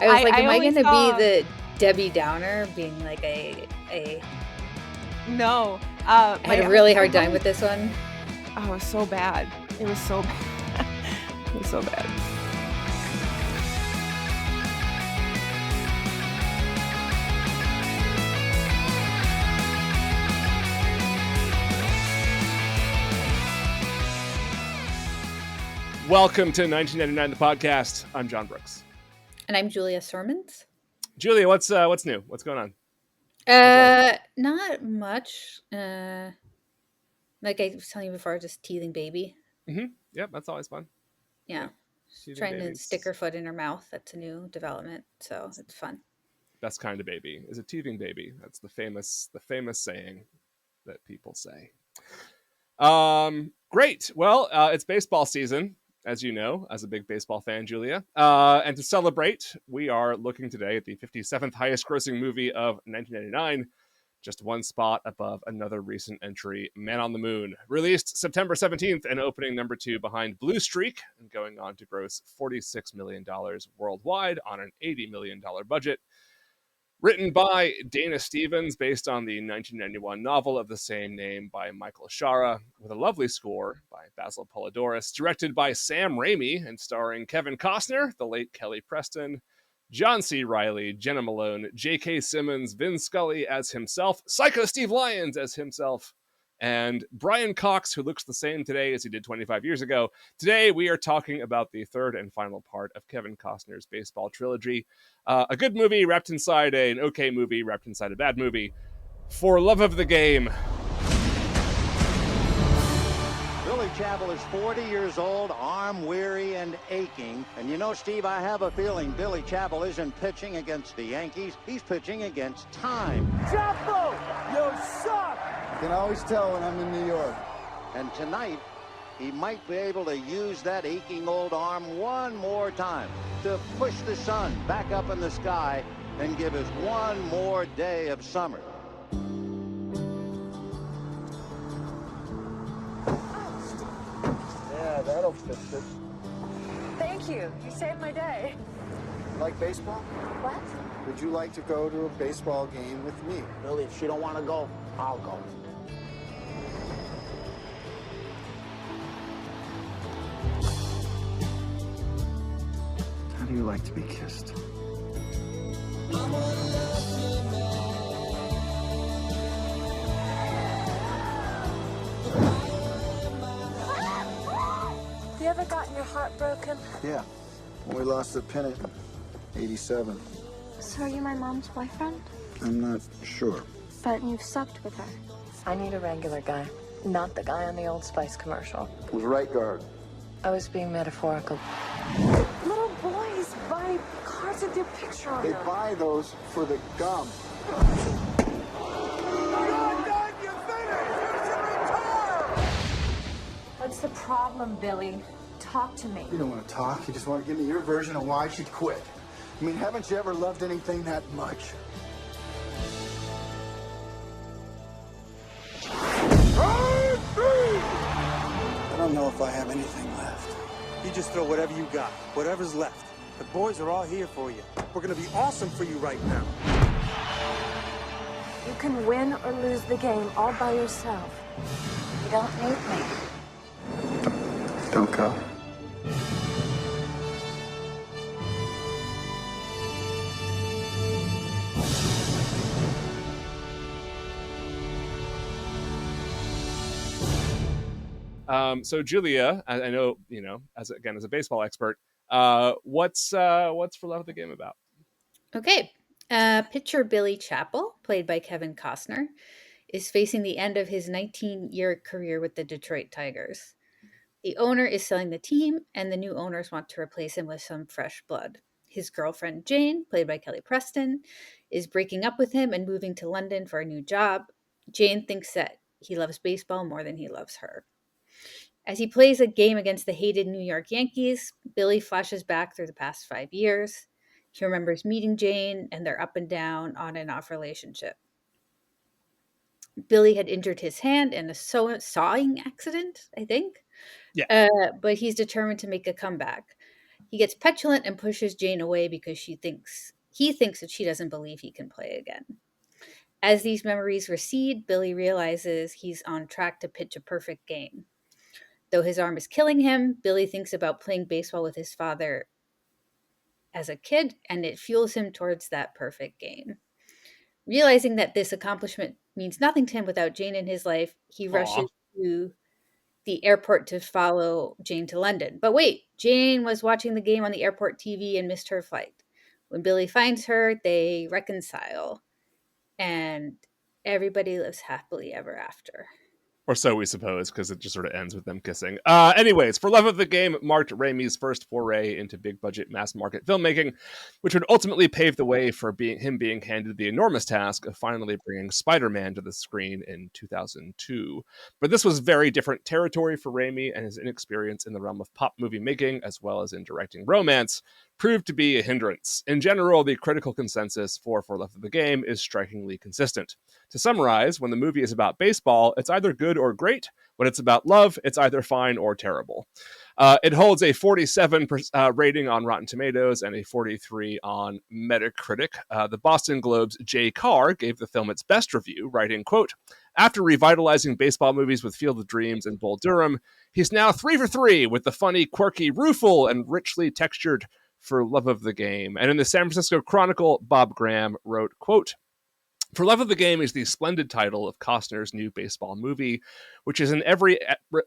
I was like, I am I only going to saw- be the Debbie Downer, being like No. I had a really hard time with this one. Oh, it was so bad. It was so bad. It was so bad. Welcome to 1999, the podcast. I'm John Brooks. And I'm Julia Sormans. Julia, what's new? What's going on? Not much. Like I was telling you before, just teething baby. Mm-hmm. Yep, that's always fun. Yeah. Teething Trying babies. to stick her foot in her mouth. That's a new development, so it's fun. Best kind of baby is a teething baby. That's the famous saying that people say. Great. Well, it's baseball season, as you know, as a big baseball fan, Julia. And to celebrate, we are looking today at the 57th highest grossing movie of 1999, just one spot above another recent entry, Man on the Moon. Released September 17th and opening number 2 behind Blue Streak, and going on to gross $46 million worldwide on an $80 million budget. Written by Dana Stevens, based on the 1991 novel of the same name by Michael Shara, with a lovely score by Basil Polidorus, directed by Sam Raimi, and starring Kevin Costner, the late Kelly Preston, John C. Reilly, Jenna Malone, J.K. Simmons, Vin Scully as himself, Psycho Steve Lyons as himself, and Brian Cox, who looks the same today as he did 25 years ago. Today, we are talking about the third and final part of Kevin Costner's baseball trilogy. A good movie wrapped inside an okay movie wrapped inside a bad movie. For love of the game. Billy Chappell is 40 years old, arm weary and aching. And you know, Steve, I have a feeling Billy Chappell isn't pitching against the Yankees. He's pitching against time. Chappell, you suck! You can always tell when I'm in New York. And tonight, he might be able to use that aching old arm one more time to push the sun back up in the sky and give us one more day of summer. Yeah, that'll fix it. Thank you. You saved my day. Like baseball? What? Would you like to go to a baseball game with me? Billy, if she don't want to go, I'll go. How do you like to be kissed? You ever gotten your heart broken? Yeah. When we lost the pennant in 87. So are you my mom's boyfriend? I'm not sure. But you've slept with her. I need a regular guy, not the guy on the Old Spice commercial. Who's right guard? I was being metaphorical. Little boys buy cards with your picture on They them. buy those for the gum. What's the problem, Billy? Talk to me. You don't want to talk. You just want to give me your version of why she'd quit. I mean, haven't you ever loved anything that much? I don't know if I have anything left. You just throw whatever you got, whatever's left. The boys are all here for you. We're gonna be awesome for you right now. You can win or lose the game all by yourself. You don't need me. Don't go. So Julia, I know, you know, as a baseball expert, what's For Love of the Game about? Okay. Pitcher Billy Chappell, played by Kevin Costner, is facing the end of his 19-year career with the Detroit Tigers. The owner is selling the team, and the new owners want to replace him with some fresh blood. His girlfriend, Jane, played by Kelly Preston, is breaking up with him and moving to London for a new job. Jane thinks that he loves baseball more than he loves her. As he plays a game against the hated New York Yankees, Billy flashes back through the past 5 years. He remembers meeting Jane and their up and down, on and off relationship. Billy had injured his hand in a sawing accident, I think. Yeah. But he's determined to make a comeback. He gets petulant and pushes Jane away because he thinks that she doesn't believe he can play again. As these memories recede, Billy realizes he's on track to pitch a perfect game. Though his arm is killing him, Billy thinks about playing baseball with his father as a kid, and it fuels him towards that perfect game. Realizing that this accomplishment means nothing to him without Jane in his life, he rushes to the airport to follow Jane to London. But wait, Jane was watching the game on the airport TV and missed her flight. When Billy finds her, they reconcile, and everybody lives happily ever after. Or so we suppose, because it just sort of ends with them kissing. Anyways, For Love of the Game marked Raimi's first foray into big-budget, mass-market filmmaking, which would ultimately pave the way for him being handed the enormous task of finally bringing Spiderman to the screen in 2002. But this was very different territory for Raimi, and his inexperience in the realm of pop movie making, as well as in directing romance, proved to be a hindrance. In general, the critical consensus for Love of the Game is strikingly consistent. To summarize, when the movie is about baseball, it's either good or great. When it's about love, it's either fine or terrible. It holds a 47 rating on Rotten Tomatoes and a 43 on Metacritic. The Boston Globe's Jay Carr gave the film its best review, writing, quote, "After revitalizing baseball movies with Field of Dreams and Bull Durham, he's now 3 for 3 with the funny, quirky, rueful, and richly textured For Love of the Game." And in the San Francisco Chronicle, Bob Graham wrote, quote, "For Love of the Game is the splendid title of Costner's new baseball movie, which is in every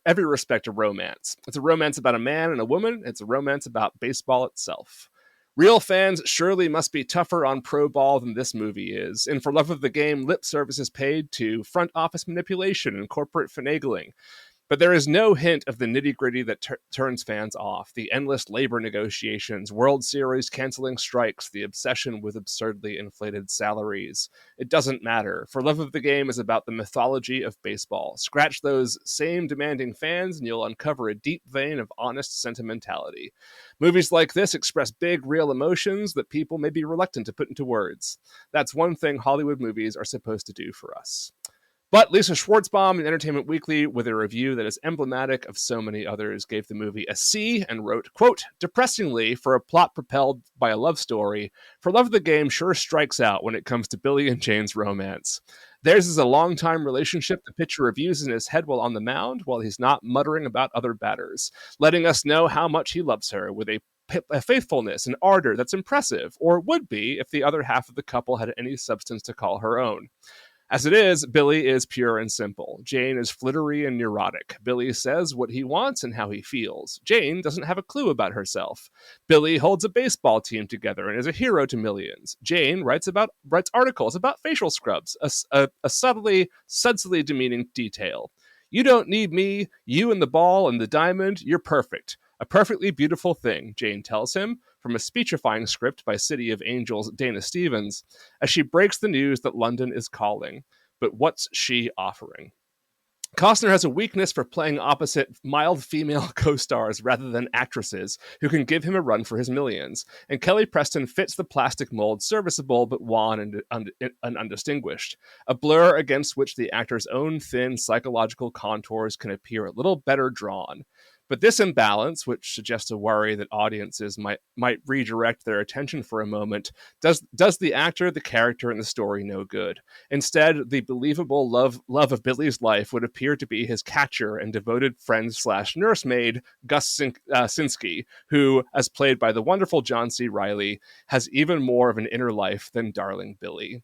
respect a romance. It's a romance about a man and a woman. It's a romance about baseball itself. Real fans surely must be tougher on pro ball than this movie is. And For Love of the Game, lip service is paid to front office manipulation and corporate finagling. But there is no hint of the nitty-gritty that turns fans off. The endless labor negotiations, World Series canceling strikes, the obsession with absurdly inflated salaries. It doesn't matter. For Love of the Game is about the mythology of baseball. Scratch those same demanding fans and you'll uncover a deep vein of honest sentimentality. Movies like this express big, real emotions that people may be reluctant to put into words. That's one thing Hollywood movies are supposed to do for us." But Lisa Schwartzbaum in Entertainment Weekly, with a review that is emblematic of so many others, gave the movie a C and wrote, quote, "Depressingly, for a plot propelled by a love story, For Love of the Game sure strikes out when it comes to Billy and Jane's romance. Theirs is a long-time relationship the pitcher reviews in his head while on the mound, while he's not muttering about other batters, letting us know how much he loves her with a faithfulness and ardor that's impressive, or would be if the other half of the couple had any substance to call her own. As it is, Billy is pure and simple. Jane is flittery and neurotic. Billy says what he wants and how he feels. Jane doesn't have a clue about herself. Billy holds a baseball team together and is a hero to millions. Jane writes articles about facial scrubs, a subtly demeaning detail. You don't need me, you and the ball and the diamond, you're perfect. A perfectly beautiful thing, Jane tells him, from a speechifying script by City of Angels' Dana Stevens, as she breaks the news that London is calling. But what's she offering? Costner has a weakness for playing opposite mild female co-stars rather than actresses who can give him a run for his millions, and Kelly Preston fits the plastic mold serviceable but wan and undistinguished, a blur against which the actor's own thin psychological contours can appear a little better drawn. But this imbalance, which suggests a worry that audiences might redirect their attention for a moment, does the actor, the character, and the story no good. Instead, the believable love of Billy's life would appear to be his catcher and devoted friend / nursemaid, Gus Sinsky, who, as played by the wonderful John C. Reilly, has even more of an inner life than darling Billy.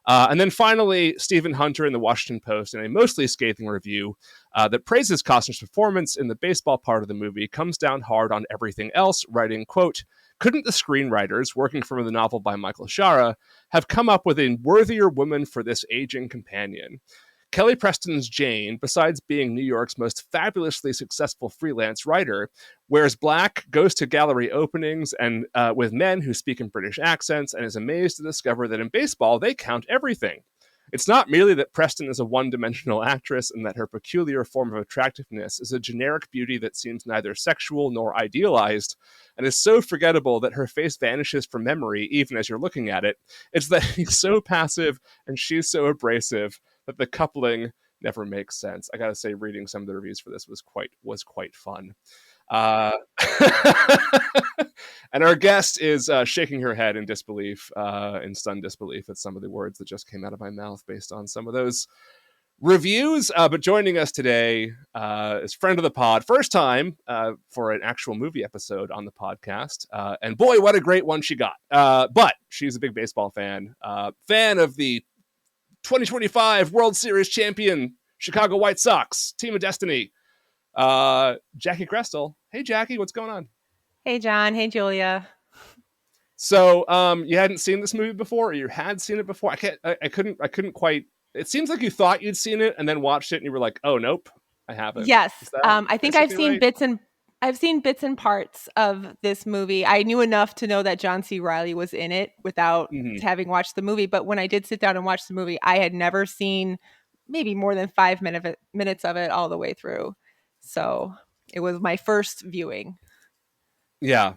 And then finally, Stephen Hunter in the Washington Post, in a mostly scathing review that praises Costner's performance in the baseball part of the movie, comes down hard on everything else, writing, quote, "Couldn't the screenwriters, working from the novel by Michael Shara, have come up with a worthier woman for this aging companion? Kelly Preston's Jane, besides being New York's most fabulously successful freelance writer, wears black, goes to gallery openings and with men who speak in British accents, and is amazed to discover that in baseball they count everything. It's not merely that Preston is a one-dimensional actress and that her peculiar form of attractiveness is a generic beauty that seems neither sexual nor idealized, and is so forgettable that her face vanishes from memory even as you're looking at it. It's that he's so passive and she's so abrasive that the coupling never makes sense." I gotta say, reading some of the reviews for this was quite fun. And our guest is shaking her head in disbelief, in stunned disbelief at some of the words that just came out of my mouth based on some of those reviews. But joining us today is friend of the pod, first time for an actual movie episode on the podcast. And boy, what a great one she got. But she's a big baseball fan, fan of the 2025 World Series champion Chicago White Sox, Team of Destiny, Jackie Krestel. Hey, Jackie, what's going on? Hey, John. Hey, Julia. So, you hadn't seen this movie before, or you had seen it before? I couldn't quite. It seems like you thought you'd seen it and then watched it, and you were like, "Oh, nope, I haven't." Yes, Is that I think I've basically seen right? I've seen bits and parts of this movie. I knew enough to know that John C. Reilly was in it without Mhm. having watched the movie. But when I did sit down and watch the movie, I had never seen maybe more than 5 minutes of it all the way through. So it was my first viewing. Yeah.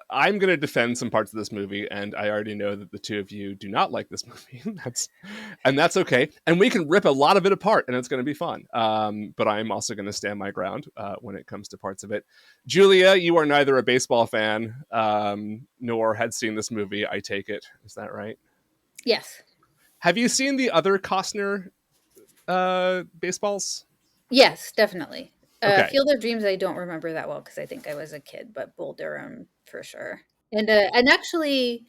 I'm going to defend some parts of this movie, and I already know that the two of you do not like this movie. That's okay. And we can rip a lot of it apart, and it's going to be fun. But I'm also going to stand my ground when it comes to parts of it. Julia, you are neither a baseball fan nor had seen this movie, I take it. Is that right? Yes. Have you seen the other Costner baseballs? Yes, definitely. Okay. Field of Dreams, I don't remember that well because I think I was a kid, but Bull Durham for sure. And actually,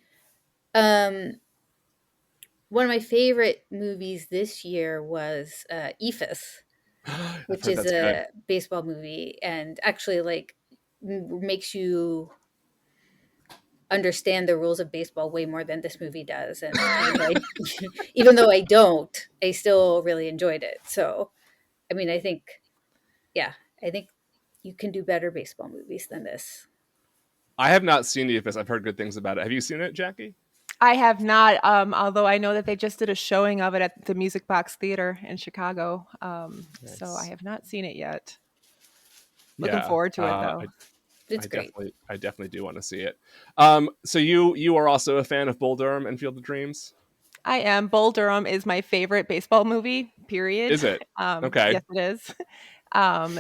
one of my favorite movies this year was EFIS, I've which heard is that's good. a baseball movie, and actually like makes you understand the rules of baseball way more than this movie does. And even though I don't, I still really enjoyed it. So, I mean, yeah, I think you can do better baseball movies than this. I have not seen EFS. I've heard good things about it. Have you seen it, Jackie? I have not, although I know that they just did a showing of it at the Music Box Theater in Chicago. So I Nice. have not seen it yet. Looking Yeah. forward to it, though. It's great. I definitely do want to see it. So you are also a fan of Bull Durham and Field of Dreams? I am. Bull Durham is my favorite baseball movie, period. Is it? Okay. Yes, it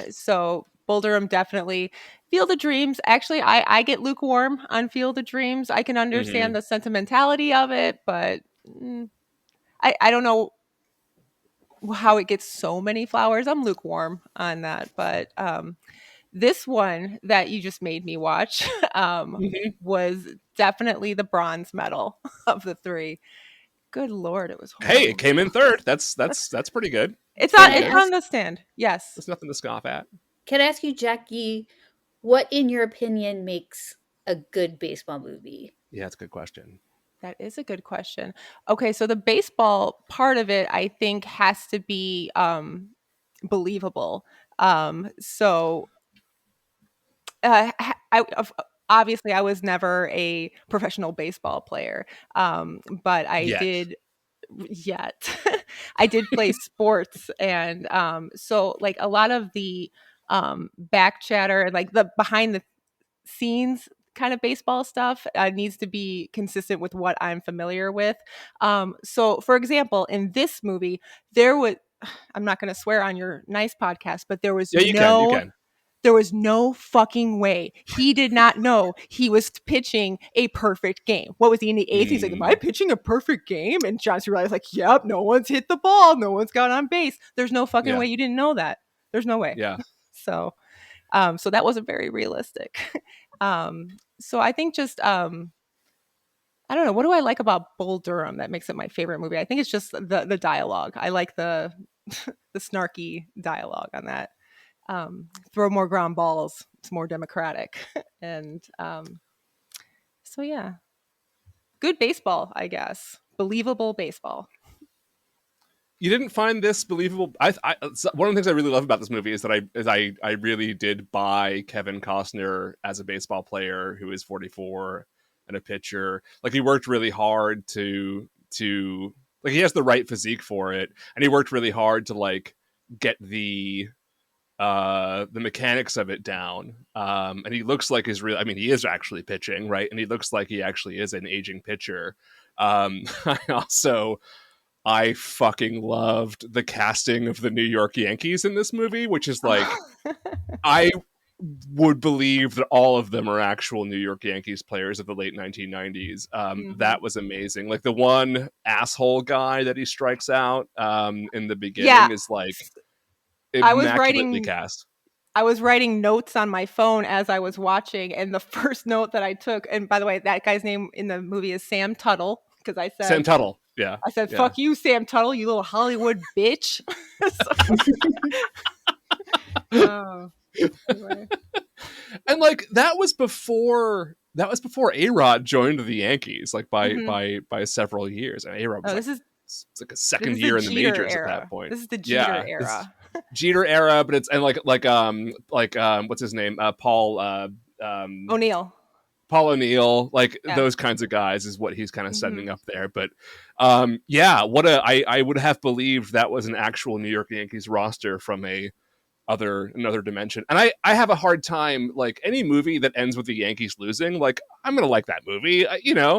is. So Bull Durham definitely. Field of Dreams, actually, I get lukewarm on Field of Dreams. I can Mm-hmm. understand the sentimentality of it, but I don't know how it gets so many flowers. I'm lukewarm on that. But this one that you just made me watch Mm-hmm. was definitely the bronze medal of the three. Good Lord, it was Hey, it horrible. came in third. That's pretty good. It's Can on I Pretty it's good. on ask? the stand. Yes. There's nothing to scoff at. Can I ask you, Jackie, what in your opinion makes a good baseball movie? Yeah, that's a good question. That is a good question. Okay, so the baseball part of it, I think, has to be believable. So obviously I was never a professional baseball player, but I Yet. did yet. I did play sports, and so like a lot of the back chatter and like the behind the scenes kind of baseball stuff needs to be consistent with what I'm familiar with. So, for example, in this movie, there was, I'm not going to swear on your nice podcast, but Yeah, you can. You can. there was no fucking way. He did not know he was pitching a perfect game. What was he in the eighth? He's like, "Am I pitching a perfect game?" And John C. Reilly's like, "Yep, no one's hit the ball. No one's got on base. There's no fucking Yeah. way you didn't know that. There's no way." Yeah. So, so that wasn't very realistic. So I think just I don't know, what do I like about Bull Durham that makes it my favorite movie? I think it's just the dialogue. I like the the snarky dialogue on that. Throw more ground balls. It's more democratic, and so yeah, good baseball, I guess. Believable baseball. You didn't find this believable. One of the things I really love about this movie is that I really did buy Kevin Costner as a baseball player who is 44 and a pitcher. Like he worked really hard to like he has the right physique for it, and he worked really hard to like get the mechanics of it down. And he looks like he's real. I mean, he is actually pitching, right? And he looks like he actually is an aging pitcher. I fucking loved the casting of the New York Yankees in this movie, which is like, I would believe that all of them are actual New York Yankees players of the late 1990s. That was amazing. Like the one asshole guy that he strikes out in the beginning is like I was immaculately cast. I was writing notes on my phone as I was watching, and the first note that I took, and by the way, that guy's name in the movie is Sam Tuttle, because I Sam said, Tuttle. Yeah. I said, fuck you, Sam Tuttle, you little Hollywood bitch. Oh, anyway. And like that was before A-Rod joined the Yankees, like by several years. And A-Rod was it's like a second year in the majors era. at that point. This is the Jeter era. Jeter era, but it's and like what's his name? Paul O'Neill. Paul O'Neill, like those kinds of guys is what he's kind of setting up there. But I would have believed that was an actual New York Yankees roster from another dimension. And I have a hard time, like any movie that ends with the Yankees losing, like I'm gonna like that movie.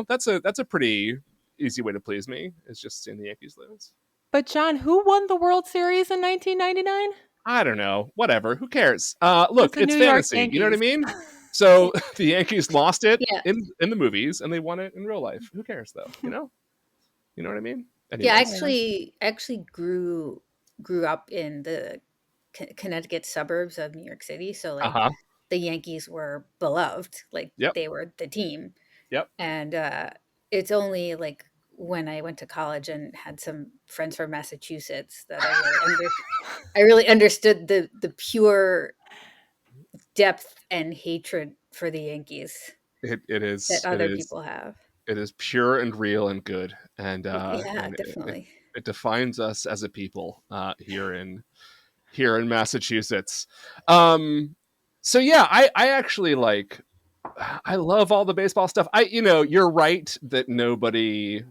That's a pretty easy way to please me. It's just seeing the Yankees lose. But John, who won the World Series in 1999? I don't know. Whatever. Who cares? Look, it's New fantasy. You know what I mean? So the Yankees lost it in the movies, and they won it in real life. Who cares, though? You know what I mean? Anyways. Yeah, I actually grew up in the Connecticut suburbs of New York City, so like the Yankees were beloved, like they were the team. Yep. And it's only like when I went to college and had some friends from Massachusetts that I really understood the pure depth and hatred for the Yankees. It is that other people have. It is pure and real and good, and definitely it defines us as a people here in Massachusetts. So yeah, I actually I love all the baseball stuff. You're right that nobody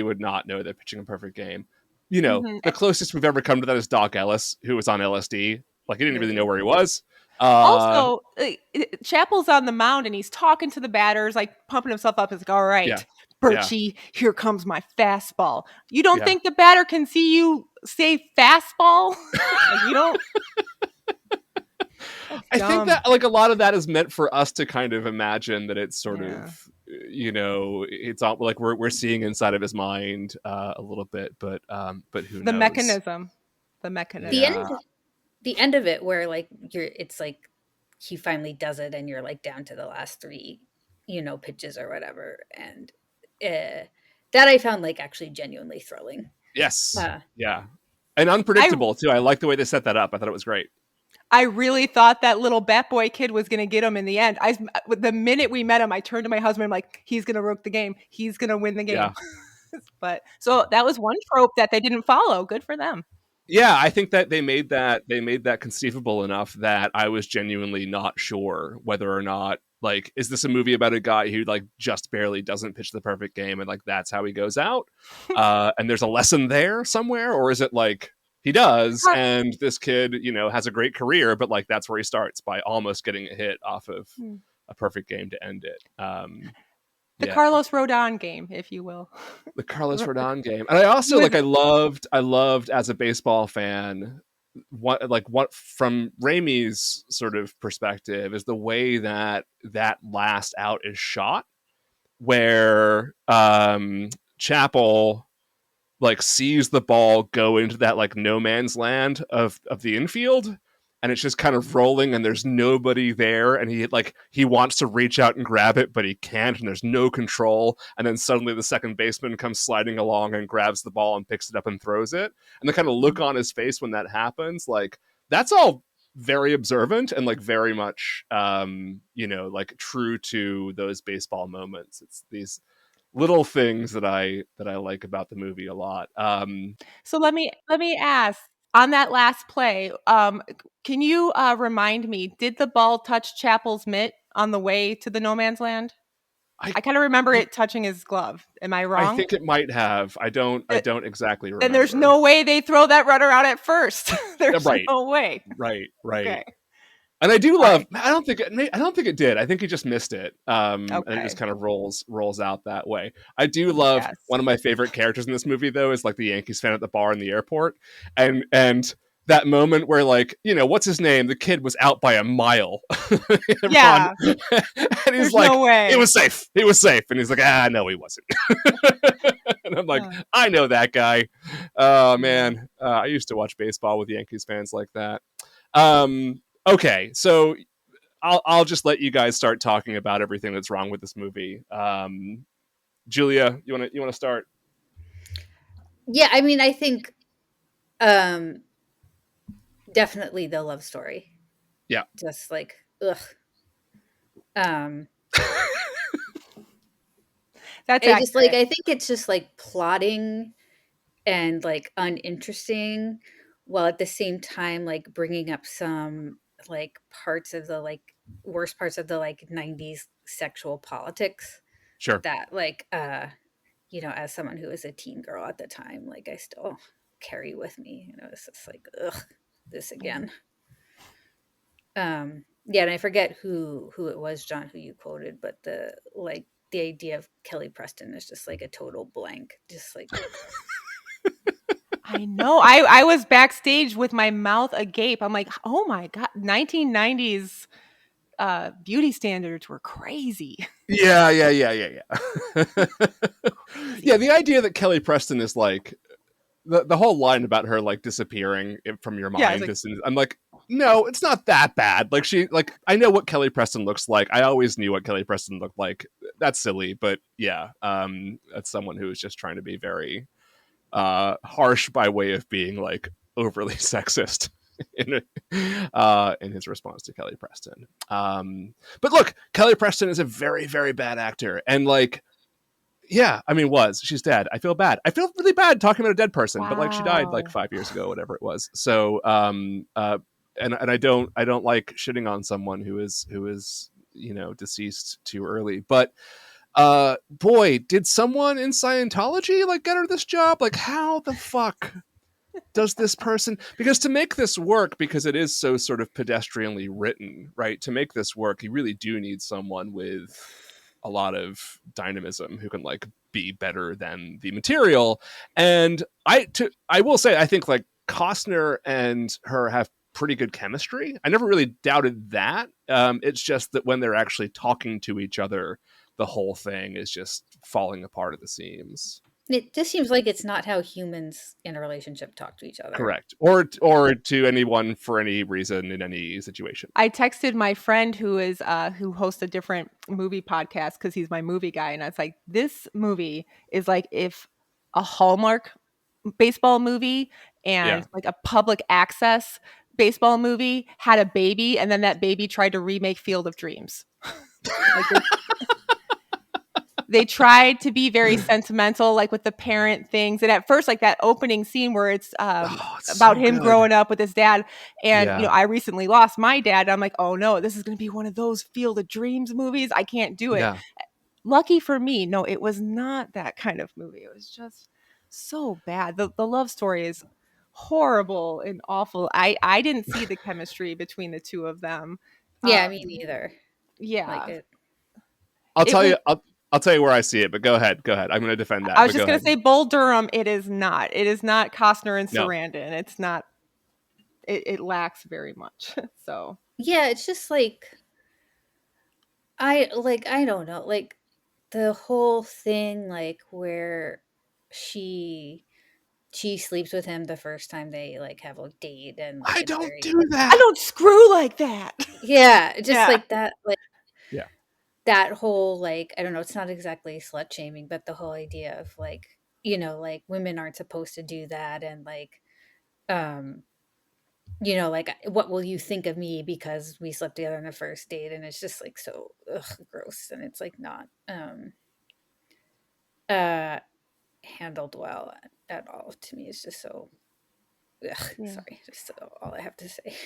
would not know they're pitching a perfect game. The closest we've ever come to that is Doc Ellis, who was on LSD. Like he didn't really know where he was. Also, Chappell's on the mound and he's talking to the batters, like pumping himself up. It's like, all right, Birchie, here comes my fastball. You don't think the batter can see you say fastball? You don't. I think that like a lot of that is meant for us to kind of imagine that it's sort of, it's all like we're seeing inside of his mind a little bit, but who knows? The mechanism. The end of it where like it's like he finally does it and you're like down to the last 3 pitches or whatever, and that I found like actually genuinely thrilling. Yes. And unpredictable too. I like the way they set that up. I thought it was great. I really thought that little bat boy kid was going to get him in the end. The minute we met him, I turned to my husband. I'm like, he's going to rook the game. He's going to win the game. Yeah. But so that was one trope that they didn't follow. Good for them. Yeah, I think that they made that conceivable enough that I was genuinely not sure whether or not, like, is this a movie about a guy who like just barely doesn't pitch the perfect game and like that's how he goes out, and there's a lesson there somewhere, or is it like he does and this kid has a great career, but like that's where he starts by almost getting a hit off of a perfect game to end it. The Carlos Rodon game, if you will. The Carlos Rodon game. And I also I loved as a baseball fan, what from Raimi's sort of perspective is the way that last out is shot, where Chappell like sees the ball go into that like no man's land of the infield, and it's just kind of rolling and there's nobody there, and he wants to reach out and grab it but he can't, and there's no control, and then suddenly the second baseman comes sliding along and grabs the ball and picks it up and throws it, and the kind of look on his face when that happens, like that's all very observant and like very much like true to those baseball moments. It's these little things that I like about the movie a lot. So let me ask, on that last play, can you remind me, did the ball touch Chappell's mitt on the way to the no man's land? I kind of remember it touching his glove. Am I wrong? I think it might have. I don't exactly remember. And there's no way they throw that runner out at first. There's no way. Right. Okay. And I do love. I don't think it did. I think he just missed it. And it just kind of rolls out that way. I do love one of my favorite characters in this movie, though, is like the Yankees fan at the bar in the airport, and that moment where, like, what's his name? The kid was out by a mile in Yeah. front. And he's There's like, no way. it was safe. He was safe. And he's like, no, he wasn't. And I'm like, I know that guy. Oh, man. I used to watch baseball with Yankees fans like that. Okay, so I'll just let you guys start talking about everything that's wrong with this movie. Julia, you want to start? Yeah, I mean, I think definitely the love story. Yeah. Just like, ugh. That's I just accurate. I think it's just like plotting and like uninteresting, while at the same time like bringing up some like parts of the like worst parts of the like 90s sexual politics Sure. that like as someone who was a teen girl at the time, like I still carry with me. It's just like, ugh, this again. Yeah, and I forget who it was, John, who you quoted, but the idea of Kelly Preston is just like a total blank. Just like I know. I was backstage with my mouth agape. I'm like, oh my God, 1990s beauty standards were crazy. Yeah. Yeah, the idea that Kelly Preston is like the whole line about her like disappearing from your mind. Like, I'm like, no, it's not that bad. Like I know what Kelly Preston looks like. I always knew what Kelly Preston looked like. That's silly, but yeah, that's someone who is just trying to be very harsh by way of being like overly sexist in his response to Kelly Preston. But look, Kelly Preston is a very, very bad actor, and like, yeah, I mean, she's dead. I feel bad. I feel really bad talking about a dead person, but like she died like 5 years ago, whatever it was. So, and I don't like shitting on someone who is deceased too early, but boy, did someone in Scientology like get her this job? Like, how the fuck does this person, because to make this work, because it is so sort of pedestrianly written, right? To make this work, you really do need someone with a lot of dynamism who can like be better than the material. And I will say, I think like Costner and her have pretty good chemistry. I never really doubted that. It's just that when they're actually talking to each other, the whole thing is just falling apart at the seams. it just seems like it's not how humans in a relationship talk to each other. Correct. Or to anyone for any reason in any situation. I texted my friend who hosts a different movie podcast because he's my movie guy, and I was like, this movie is like if a Hallmark baseball movie and like a public access baseball movie had a baby, and then that baby tried to remake Field of Dreams. They tried to be very sentimental, like with the parent things. And at first, like that opening scene where it's about him growing up with his dad. And, I recently lost my dad. And I'm like, oh no, this is going to be one of those Field of Dreams movies. I can't do it. Yeah. Lucky for me, no, it was not that kind of movie. It was just so bad. The love story is horrible and awful. I didn't see the chemistry between the two of them. Yeah, me neither. Yeah. I'll tell you where I see it, but go ahead. I'm going to defend that. I was just going to say Bull Durham. It is not Costner and Sarandon. No. It's not, it lacks very much. So yeah, it's just like, I don't know, like the whole thing, like where she sleeps with him the first time they like have a date, and like, I don't do that. I don't screw like that. Yeah, just like that, like yeah, that whole like, I don't know, it's not exactly slut shaming, but the whole idea of like, like women aren't supposed to do that, and like like, what will you think of me because we slept together on the first date? And it's just like so gross, and it's like not handled well at all. To me, it's just so sorry, just all I have to say.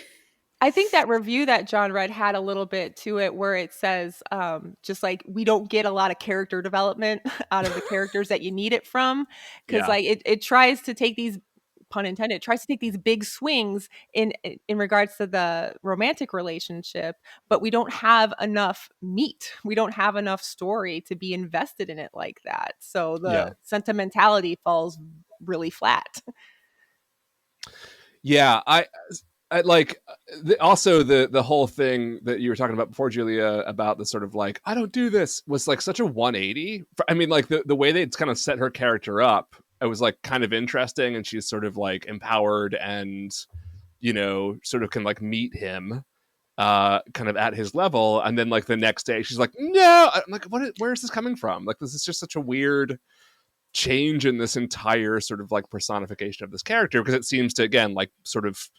I think that review that John read had a little bit to it where it says just like we don't get a lot of character development out of the characters that you need it from, because like it tries to take these, pun intended, it tries to take these big swings in regards to the romantic relationship, but we don't have enough meat. We don't have enough story to be invested in it like that. So the sentimentality falls really flat. Yeah, I like also the whole thing that you were talking about before, Julia, about the sort of like I don't do this was like such a 180. I mean, like the way they kind of set her character up, it was like kind of interesting, and she's sort of like empowered and sort of can like meet him kind of at his level, and then like the next day she's like no. I'm like where is this coming from? Like this is just such a weird change in this entire sort of like personification of this character, because it seems to again like sort of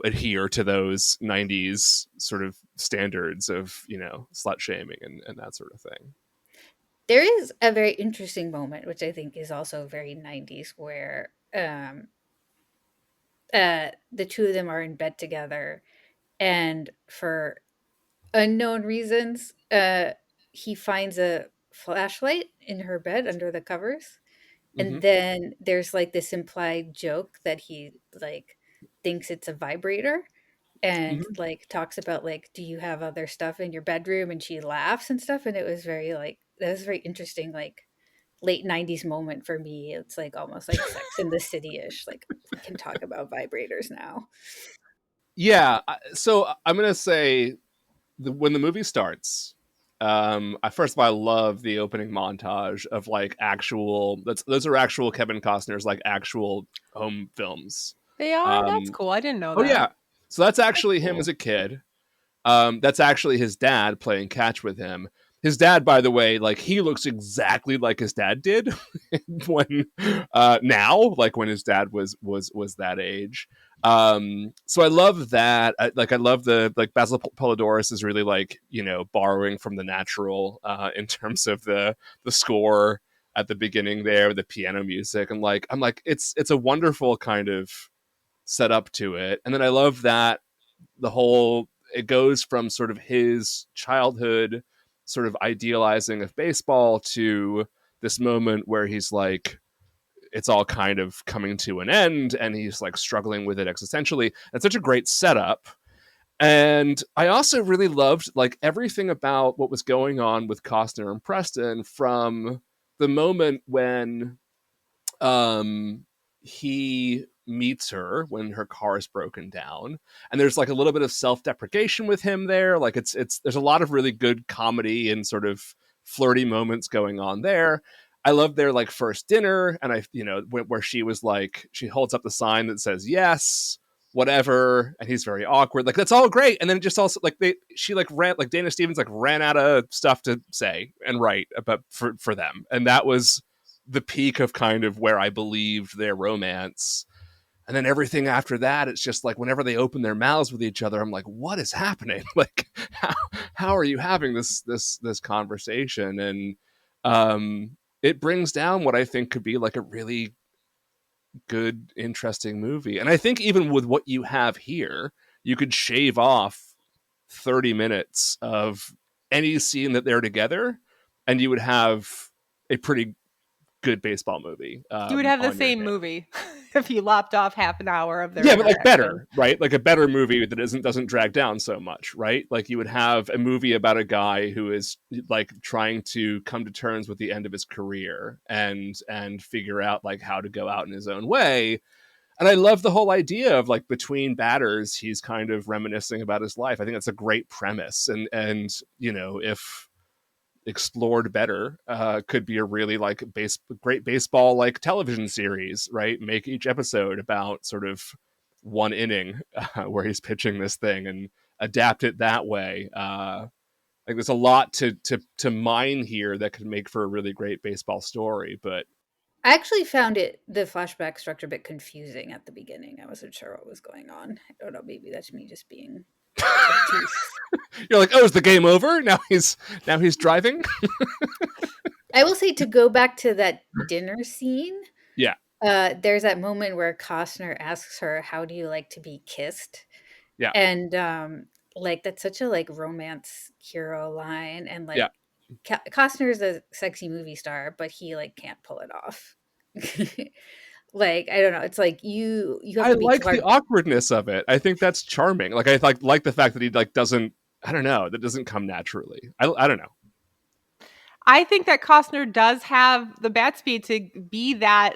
adhere to those 90s sort of standards of slut shaming and that sort of thing. There is a very interesting moment, which I think is also very 90s, where the two of them are in bed together, and for unknown reasons, he finds a flashlight in her bed under the covers. Mm-hmm. And then there's like this implied joke that he like thinks it's a vibrator, and Mm-hmm. like talks about like, do you have other stuff in your bedroom? And she laughs and stuff. And it was very like, that was very interesting, like late 90s moment for me. It's like almost like Sex in the City-ish. Like we can talk about vibrators now. Yeah, so I'm gonna say when the movie starts, first of all, I love the opening montage of like those are actual Kevin Costner's like actual home films. They are? That's cool. I didn't know Oh that. yeah, so that's actually him cool. as a kid. That's actually his dad playing catch with him. His dad, by the way, like he looks exactly like his dad did when now, like when his dad was that age. So I love that. I love the like Basil Polidorus is really like borrowing from the natural in terms of the score at the beginning there, the piano music, and like I'm like it's a wonderful kind of setup to it, and then I love that the whole it goes from sort of his childhood sort of idealizing of baseball to this moment where he's like it's all kind of coming to an end and he's like struggling with it existentially. It's such a great setup. And I also really loved like everything about what was going on with Costner and Preston from the moment when he meets her when her car is broken down, and there's like a little bit of self-deprecation with him there. Like it's there's a lot of really good comedy and sort of flirty moments going on there. I love their like first dinner, and where she was like she holds up the sign that says yes whatever, and he's very awkward. Like that's all great, and then just also like she like ran like Dana Stevens like ran out of stuff to say and write about for them, and that was the peak of kind of where I believed their romance. And then everything after that, it's just like whenever they open their mouths with each other, I'm like, what is happening? Like, how are you having this conversation? And it brings down what I think could be like a really good, interesting movie. And I think even with what you have here, you could shave off 30 minutes of any scene that they're together, and you would have a pretty good baseball movie. You would have the same movie if you lopped off half an hour of their but like better, right? Like a better movie that doesn't drag down so much, right? Like you would have a movie about a guy who is like trying to come to terms with the end of his career and figure out like how to go out in his own way. And I love the whole idea of like between batters, he's kind of reminiscing about his life. I think that's a great premise, and if explored better, could be a really like great baseball like television series, right? Make each episode about sort of one inning where he's pitching this thing and adapt it that way. Like there's a lot to mine here that could make for a really great baseball story. But I actually found the flashback structure a bit confusing at the beginning. I wasn't sure what was going on. I don't know, maybe that's me just being you're like, oh, is the game over? Now he's driving. I will say, to go back to that dinner scene. Yeah. There's that moment where Costner asks her, "How do you like to be kissed?" Yeah. And like that's such a like romance hero line, and like yeah. Costner's a sexy movie star, but he like can't pull it off. Like I don't know, it's like you have I to be like the awkwardness of it. I think that's charming. Like I like the fact that he like doesn't, I don't know, that doesn't come naturally. I don't know. I think that Costner does have the bat speed to be that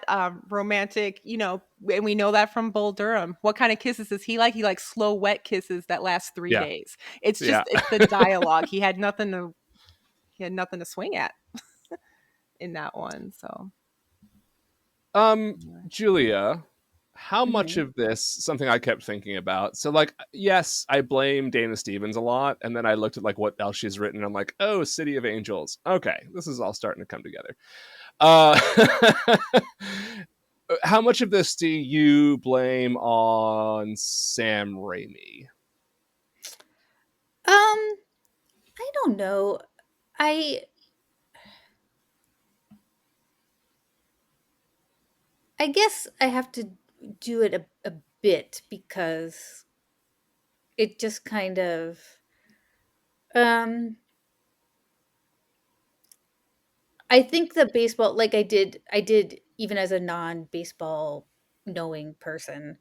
romantic, and we know that from Bull Durham. What kind of kisses does he like? He likes slow, wet kisses that last 3 Yeah. days. It's Yeah. just it's the dialogue. He had nothing to swing at in that one. So, Julia, how much Mhm. of this, something I kept thinking about. So like, yes, I blame Dana Stevens a lot, and then I looked at like what else she's written, and I'm like, oh, City of Angels. Okay, this is all starting to come together. Uh how much of this do you blame on Sam Raimi? I don't know. I I guess I have to do it a bit because it just kind of um I think the baseball, like I did even as a non-baseball knowing person,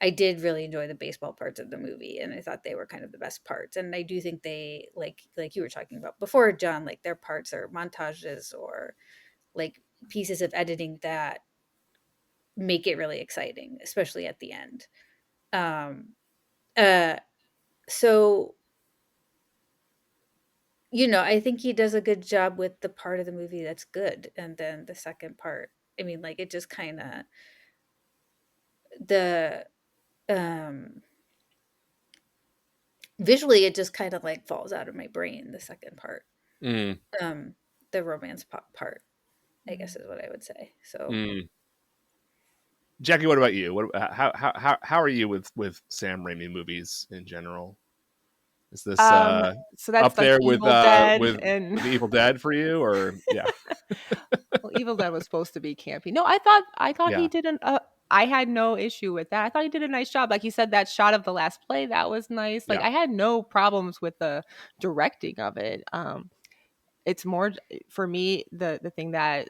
I did really enjoy the baseball parts of the movie, and I thought they were kind of the best parts. And I do think they, like you were talking about before, John, like their parts are montages or like pieces of editing that make it really exciting, especially at the end. Um uh so I think he does a good job with the part of the movie that's good, and then the second part, I mean, like, it just kinda the, um visually, it just kinda, like, falls out of my brain, the second part. Mm, Um, the romance part, I guess is what I would say, so mm. Jackie, what about you? What how are you with Sam Raimi movies in general? Is this Um, so that's up like there Evil Dead with and the Evil Dead for you, or yeah, well, Evil Dead was supposed to be campy. No, I thought he yeah, did I had no issue with that. I thought he did a nice job. Like you said, that shot of the last play, that was nice. Like yeah, I had no problems with the directing of it. It's more for me, the thing that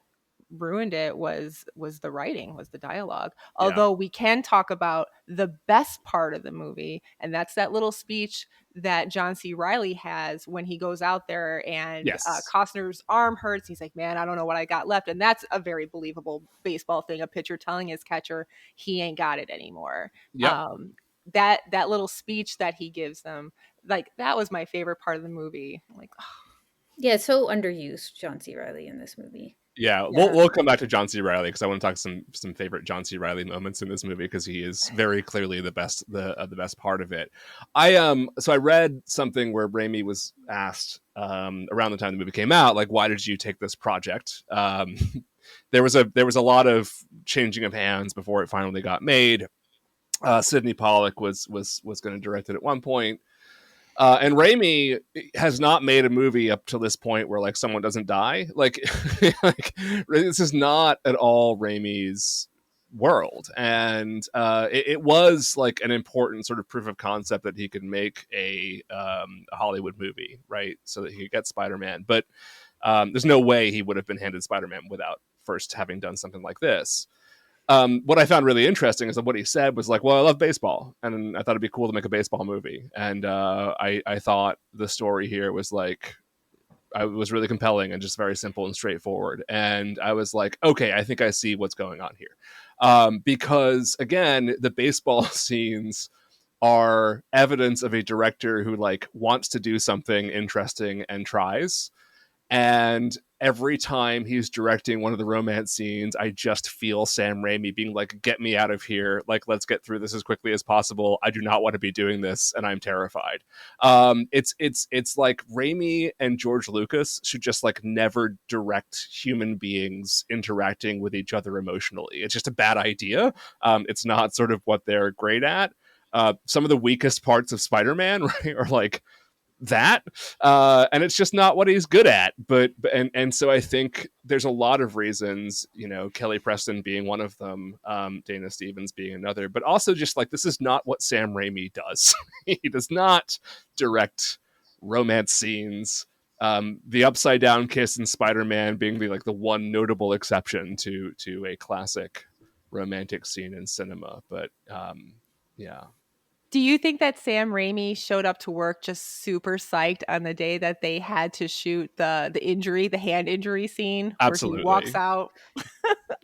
ruined it was the writing, was the dialogue. yeah, Although we can talk about the best part of the movie, and that's that little speech that John C. Riley has when he goes out there and yes, Costner's arm hurts. He's like, man, I don't know what I got left. And that's a very believable baseball thing, a pitcher telling his catcher he ain't got it anymore. yep, um that little speech that he gives them, like that was my favorite part of the movie. Like, yeah, so underused, John C. Reilly in this movie. yeah. yeah. We'll come back to John C. Reilly because I want to talk some favorite John C. Reilly moments in this movie because he is very clearly the best part of it. So I read something where Raimi was asked around the time the movie came out, like, why did you take this project? There was a lot of changing of hands before it finally got made. Sidney Pollack was going to direct it at one point. And Raimi has not made a movie up to this point where like someone doesn't die. Like, like this is not at all Raimi's world, and it was like an important sort of proof of concept that he could make a Hollywood movie, right? So that he could get Spider-Man. But there's no way he would have been handed Spider-Man without first having done something like this. What I found really interesting is that what he said was like, well, I love baseball, and I thought it'd be cool to make a baseball movie. And I thought the story here was like, I was really compelling and just very simple and straightforward. And I was like, okay, I think I see what's going on here. Because again, the baseball scenes are evidence of a director who like wants to do something interesting and tries. And every time he's directing one of the romance scenes, I just feel Sam Raimi being like, get me out of here. Like, let's get through this as quickly as possible. I do not want to be doing this, and I'm terrified. It's like Raimi and George Lucas should just like never direct human beings interacting with each other emotionally. It's just a bad idea. It's not sort of what they're great at. Some of the weakest parts of Spider-Man, right, are like that, and it's just not what he's good at. And so I think there's a lot of reasons, Kelly Preston being one of them, Dana Stevens being another, but also just like this is not what Sam Raimi does. He does not direct romance scenes. The upside down kiss in Spider-Man being the one notable exception to a classic romantic scene in cinema, but yeah. Do you think that Sam Raimi showed up to work just super psyched on the day that they had to shoot the hand injury scene where he walks Absolutely. out?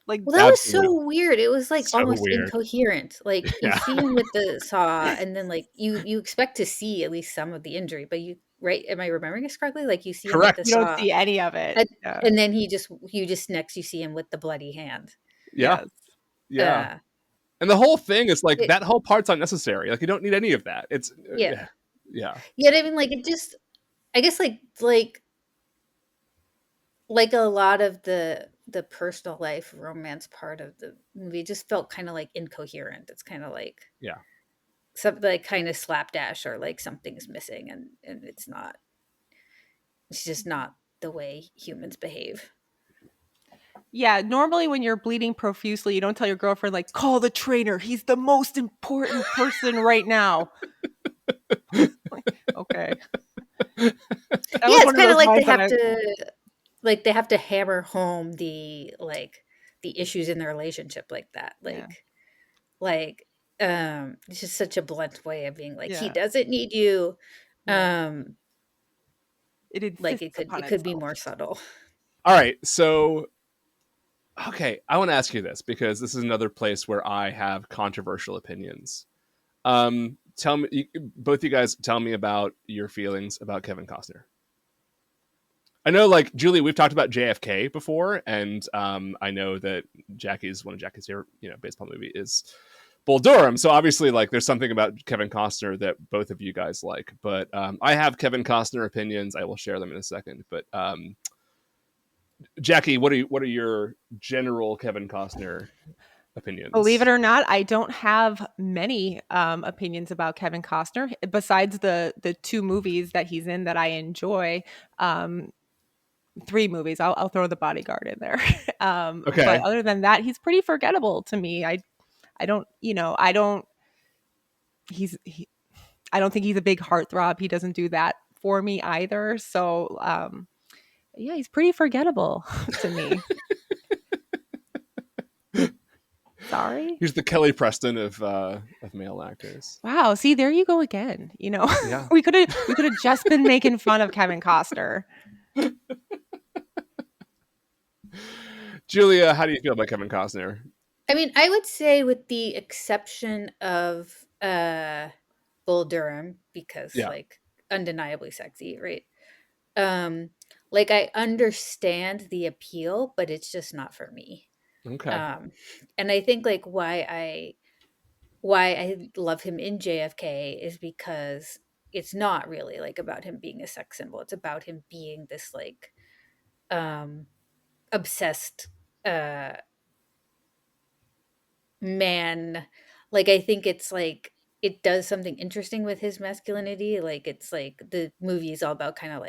Like, Well, that was Absolutely. so weird. It was like So almost weird. incoherent. Like you Yeah. see him with the saw, and then like you expect to see at least some of the injury, but you right? Am I remembering this correctly? Like you see him with the Correct. you don't saw, see any of it. and, Yeah. and then you just next you see him with the bloody hand. Yeah. Yes. Yeah. Uh, And the whole thing is like it, that whole part's unnecessary. Like you don't need any of that. It's yeah, yeah. yet I mean, like it just, I guess like a lot of the personal life romance part of the movie just felt kind of like incoherent. It's kind of like Yeah. something like kind of slapdash or like something's missing, and it's just not the way humans behave. Yeah, normally when you're bleeding profusely, you don't tell your girlfriend, like, call the trainer. He's the most important person right now. Like, okay. That Yeah, was it's one of kind of those like lines that I they have to hammer home the issues in their relationship like that. yeah. Like it's just such a blunt way of being like he Yeah. doesn't need you. Yeah. Um It like insists upon it could be itself. more subtle. All right. So okay, I want to ask you this because this is another place where I have controversial opinions. Tell me, both you guys, tell me about your feelings about Kevin Costner. I know, like Julie, we've talked about JFK before, and I know that one of Jackie's favorite, baseball movie is Bull Durham. So obviously, like, there's something about Kevin Costner that both of you guys like. But I have Kevin Costner opinions. I will share them in a second. But Jackie, what are your general Kevin Costner opinions? Believe it or not, I don't have many opinions about Kevin Costner besides the two movies that he's in that I enjoy. Three movies. I'll throw The Bodyguard in there. Okay. But other than that, he's pretty forgettable to me. I don't I don't think he's a big heartthrob. He doesn't do that for me either. So yeah, he's pretty forgettable to me. Sorry. He's the Kelly Preston of male actors. Wow. See, there you go again. Yeah. we could have just been making fun of Kevin Costner. Julia, how do you feel about Kevin Costner? I mean, I would say with the exception of Bull Durham, because like undeniably sexy, right? Like I understand the appeal, but it's just not for me. Okay. And I think like why I love him in JFK is because it's not really like about him being a sex symbol. It's about him being this like obsessed man. Like I think it's like it does something interesting with his masculinity. Like it's like the movie is all about kind of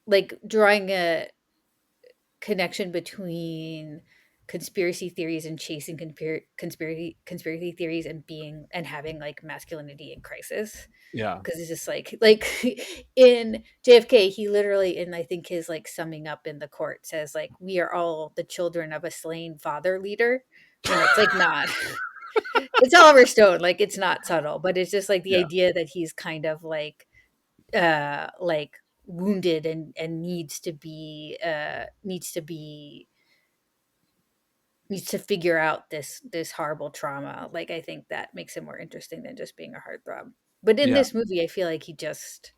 like drawing a connection between conspiracy theories and chasing conspiracy theories and being and having like masculinity in crisis. Yeah. Because it's just like in JFK, he literally, in I think his like summing up in the court says like we are all the children of a slain father leader. And it's like not it's Oliver Stone, like it's not subtle, but it's just like the idea that he's kind of like wounded and needs to figure out this horrible trauma. Like I think that makes him more interesting than just being a heartthrob. But in this movie, I feel like it just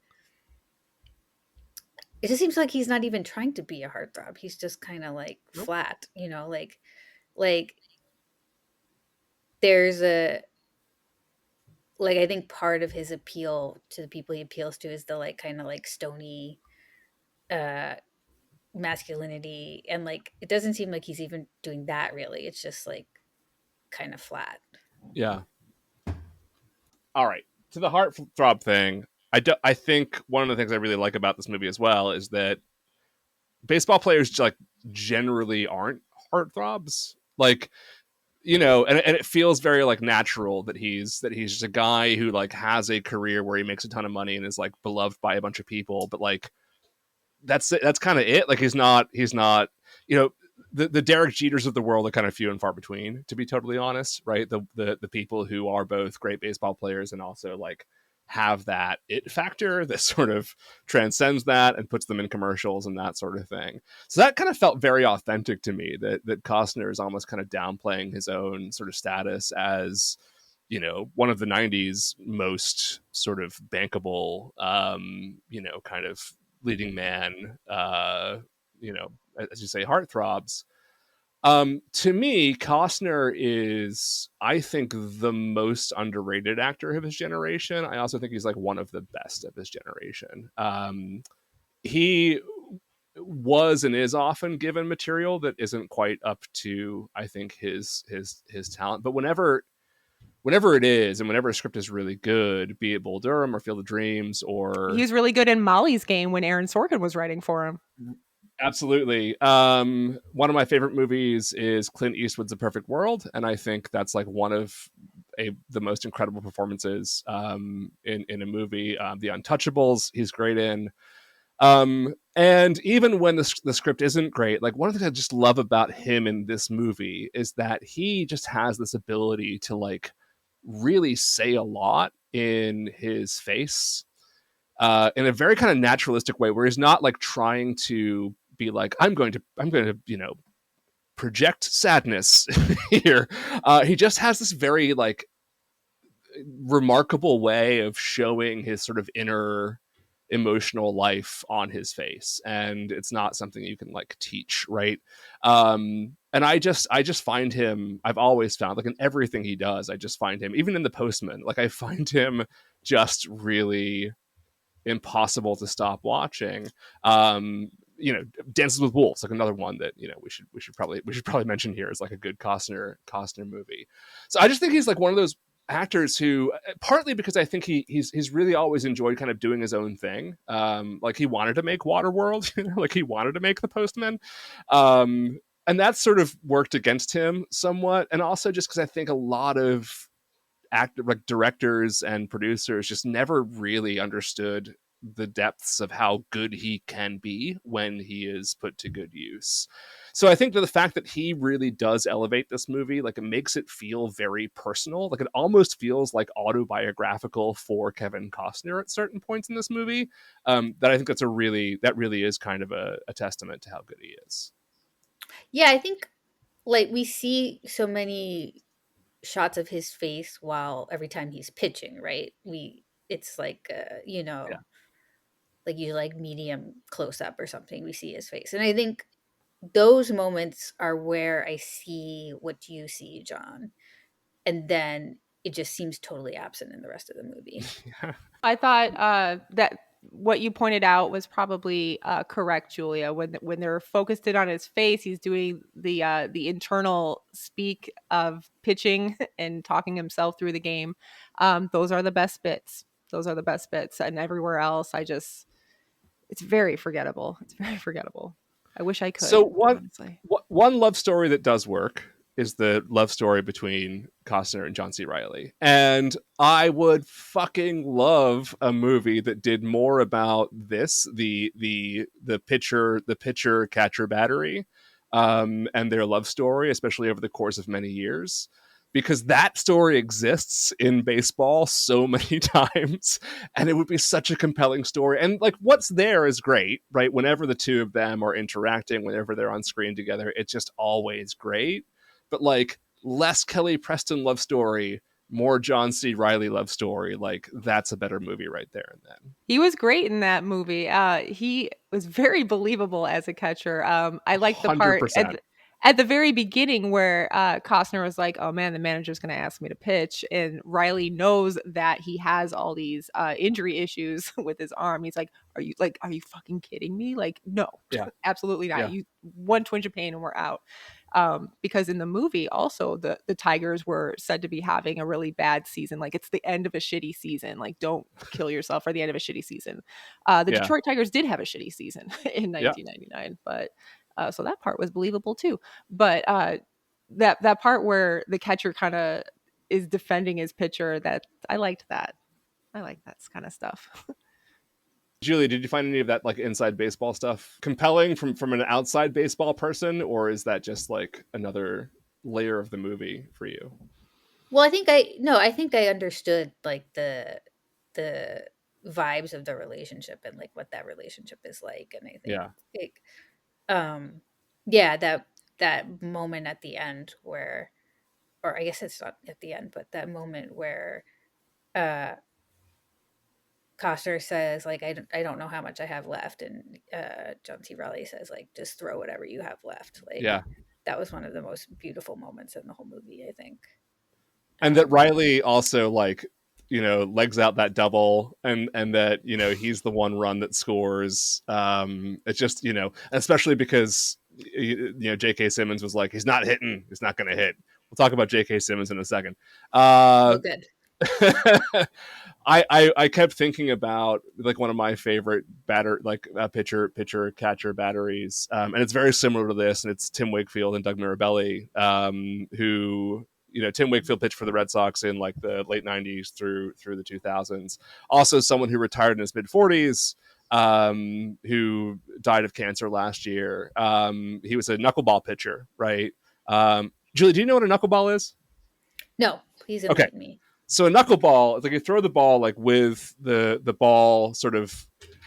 seems like he's not even trying to be a heartthrob. He's just kind of like flat, like there's a like I think part of his appeal to the people he appeals to is the like kind of like stony masculinity, and like it doesn't seem like he's even doing that really. It's just like kind of flat. Yeah. All right. To the heartthrob thing, I think one of the things I really like about this movie as well is that baseball players like generally aren't heartthrobs. Like, and it feels very like natural that he's just a guy who like has a career where he makes a ton of money and is like beloved by a bunch of people, but like that's kind of it. Like he's not the Derek Jeters of the world are kind of few and far between, to be totally honest, right? The people who are both great baseball players and also like have that it factor that sort of transcends that and puts them in commercials and that sort of thing. So that kind of felt very authentic to me, that Costner is almost kind of downplaying his own sort of status as, you know, one of the 90s most sort of bankable, you know, kind of leading man, you know, as you say, heartthrobs. To me, Costner is, I think, the most underrated actor of his generation. I also think he's like one of the best of his generation. He was and is often given material that isn't quite up to, I think, his talent. But whenever it is, and whenever a script is really good, be it Bull Durham or Field of Dreams He or was really good in Molly's Game when Aaron Sorkin was writing for him. absolutely. One of my favorite movies is Clint Eastwood's A Perfect World, and I think that's like one of the most incredible performances in a movie. The Untouchables, he's great in. And even when the script isn't great, like one of the things I just love about him in this movie is that he just has this ability to like really say a lot in his face, in a very kind of naturalistic way, where he's not like trying to be like, I'm going to, you know, project sadness here. He just has this very like remarkable way of showing his sort of inner emotional life on his face, and it's not something you can like teach, right? And I just find him, I've always found, like in everything he does, I just find him, even in The Postman, like I find him just really impossible to stop watching. You know, Dances with Wolves, like another one that, you know, we should probably mention here as like a good Costner movie. So I just think he's like one of those actors who, partly because I think he's really always enjoyed kind of doing his own thing. Like he wanted to make Waterworld, you know, like he wanted to make The Postman. And that sort of worked against him somewhat. And also just because I think a lot of like directors and producers just never really understood the depths of how good he can be when he is put to good use. So I think that the fact that he really does elevate this movie, like it makes it feel very personal. Like it almost feels like autobiographical for Kevin Costner at certain points in this movie. That I think that really is kind of a testament to how good he is. Yeah, I think like we see so many shots of his face while every time he's pitching, right? It's like you Yeah. know, like you like medium close up or something, we see his face. And I think those moments are where I see what you see, John. And then it just seems totally absent in the rest of the movie. I thought that what you pointed out was probably correct, Julia. When they're focused in on his face, he's doing the internal speak of pitching and talking himself through the game. Those are the best bits. Those are the best bits. And everywhere else, it's very forgettable. It's very forgettable. I wish I could. So honestly. one love story that does work is the love story between Costner and John C. Reilly. And I would fucking love a movie that did more about this, the pitcher catcher battery, and their love story, especially over the course of many years. Because that story exists in baseball so many times, and it would be such a compelling story. And like what's there is great, right? Whenever the two of them are interacting, whenever they're on screen together, it's just always great. But like less Kelly Preston love story, more John C. Reilly love story, like that's a better movie right there and then. He was great in that movie. He was very believable as a catcher. I liked the part 100%. at the very beginning where Costner was like, "Oh man, the manager's going to ask me to pitch," and Riley knows that he has all these injury issues with his arm. He's like, are you fucking kidding me? Like, no, Yeah. absolutely not. Yeah. You one twinge of pain and we're out." Because in the movie, also the Tigers were said to be having a really bad season. Like it's the end of a shitty season. Like don't kill yourself for the end of a shitty season. The Yeah. Detroit Tigers did have a shitty season in Yeah. 1999, but so that part was believable too. But that part where the catcher kind of is defending his pitcher, that I liked that. I like that kind of stuff. Julie, did you find any of that like inside baseball stuff compelling from an outside baseball person, or is that just like another layer of the movie for you? Well, I think I understood like the vibes of the relationship and like what that relationship is like, and I think Yeah. like um yeah, that moment at the end where, or I guess it's not at the end, but that moment where uh Costner says like I don't know how much I have left, and John C. Reilly says like just throw whatever you have left. Like Yeah. that was one of the most beautiful moments in the whole movie, I think. And that Um Riley also like, legs out that double, and that, he's the one run that scores. It's just, especially because J.K. Simmons was like, he's not hitting, he's not going to hit. We'll talk about J.K. Simmons in a second. well, good. I kept thinking about like one of my favorite pitcher catcher batteries, and it's very similar to this, and it's Tim Wakefield and Doug Mirabelli, who, Tim Wakefield pitched for the Red Sox in like the late '90s through the 2000s. Also, someone who retired in his mid 40s, who died of cancer last year. He was a knuckleball pitcher, right? Julie, do you know what a knuckleball is? No, please Okay. enlighten me. So a knuckleball, it's like you throw the ball like with the ball sort of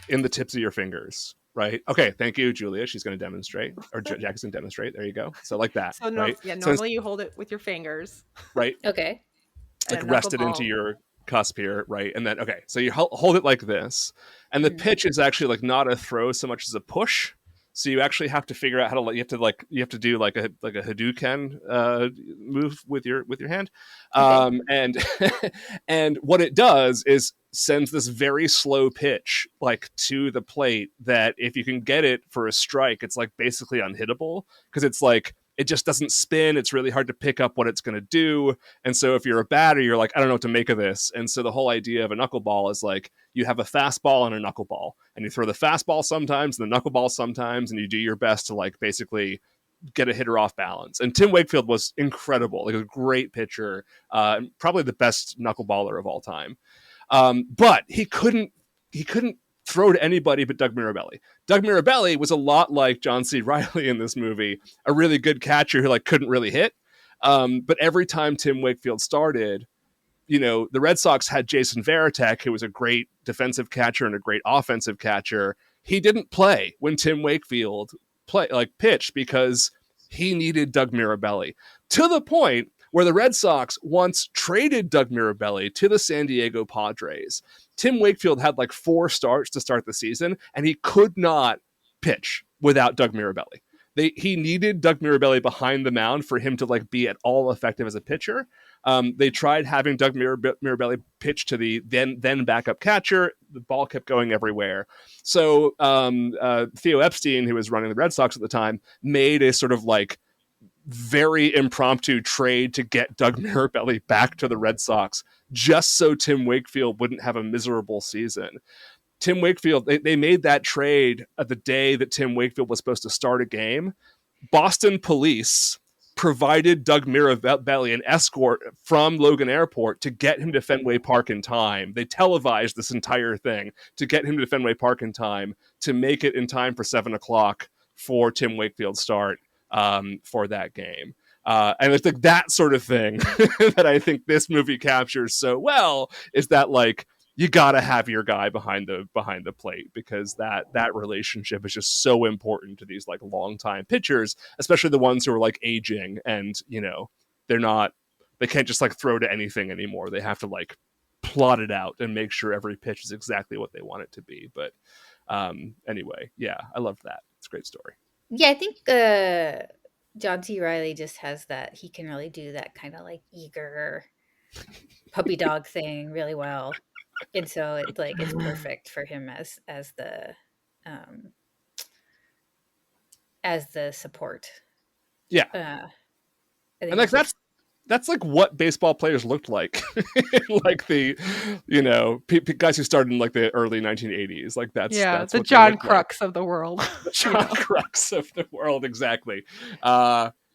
in the tips of your fingers, right? Okay, thank you, Julia. She's going to demonstrate, or Jack's going to demonstrate. There you go. So like that, So right? normally you hold it with your fingers, right, Okay. like and a rested into knuckleball. your cusp here, right? And then so you hold it like this, and the Mhm. pitch is actually like not a throw so much as a push. So you actually have to figure out how to you have to do like a Hadouken move with your hand, Okay. and and what it does is sends this very slow pitch like to the plate that if you can get it for a strike, it's like basically unhittable, because it's like it just doesn't spin. It's really hard to pick up what it's going to do. And so if you're a batter, you're like, I don't know what to make of this. And so the whole idea of a knuckleball is like you have a fastball and a knuckleball, and you throw the fastball sometimes and the knuckleball sometimes, and you do your best to like basically get a hitter off balance. And Tim Wakefield was incredible, like a great pitcher, probably the best knuckleballer of all time. But he couldn't throw to anybody but Doug Mirabelli. Doug Mirabelli was a lot like John C. Reilly in this movie, a really good catcher who like couldn't really hit. But every time Tim Wakefield started, the Red Sox had Jason Varitek, who was a great defensive catcher and a great offensive catcher. He didn't play when Tim Wakefield pitched because he needed Doug Mirabelli, to the point where the Red Sox once traded Doug Mirabelli to the San Diego Padres. Tim Wakefield had like 4 starts to start the season, and he could not pitch without Doug Mirabelli. He needed Doug Mirabelli behind the mound for him to like be at all effective as a pitcher. They tried having Doug Mirabelli pitch to the then backup catcher. The ball kept going everywhere. So Theo Epstein, who was running the Red Sox at the time, made a sort of like very impromptu trade to get Doug Mirabelli back to the Red Sox, just so Tim Wakefield wouldn't have a miserable season. Tim Wakefield, they made that trade at the day that Tim Wakefield was supposed to start a game. Boston police provided Doug Mirabelli an escort from Logan Airport to get him to Fenway Park in time. They televised this entire thing to get him to Fenway Park in time to make it in time for 7:00 for Tim Wakefield's start for that game. And it's like that sort of thing that I think this movie captures so well, is that like you gotta have your guy behind the plate, because that relationship is just so important to these like longtime pitchers, especially the ones who are like aging, and they can't just like throw to anything anymore. They have to like plot it out and make sure every pitch is exactly what they want it to be. But anyway, yeah, I loved that. It's a great story. Yeah, I think John C. Reilly just has that. He can really do that kind of like eager puppy dog thing really well, and so it's perfect for him um, as the support. Yeah, I think and like it's that's like what baseball players looked like like the guys who started in like the early 1980s. Like that's the what John they look Crux of the world. like. The John Crux of the world, exactly.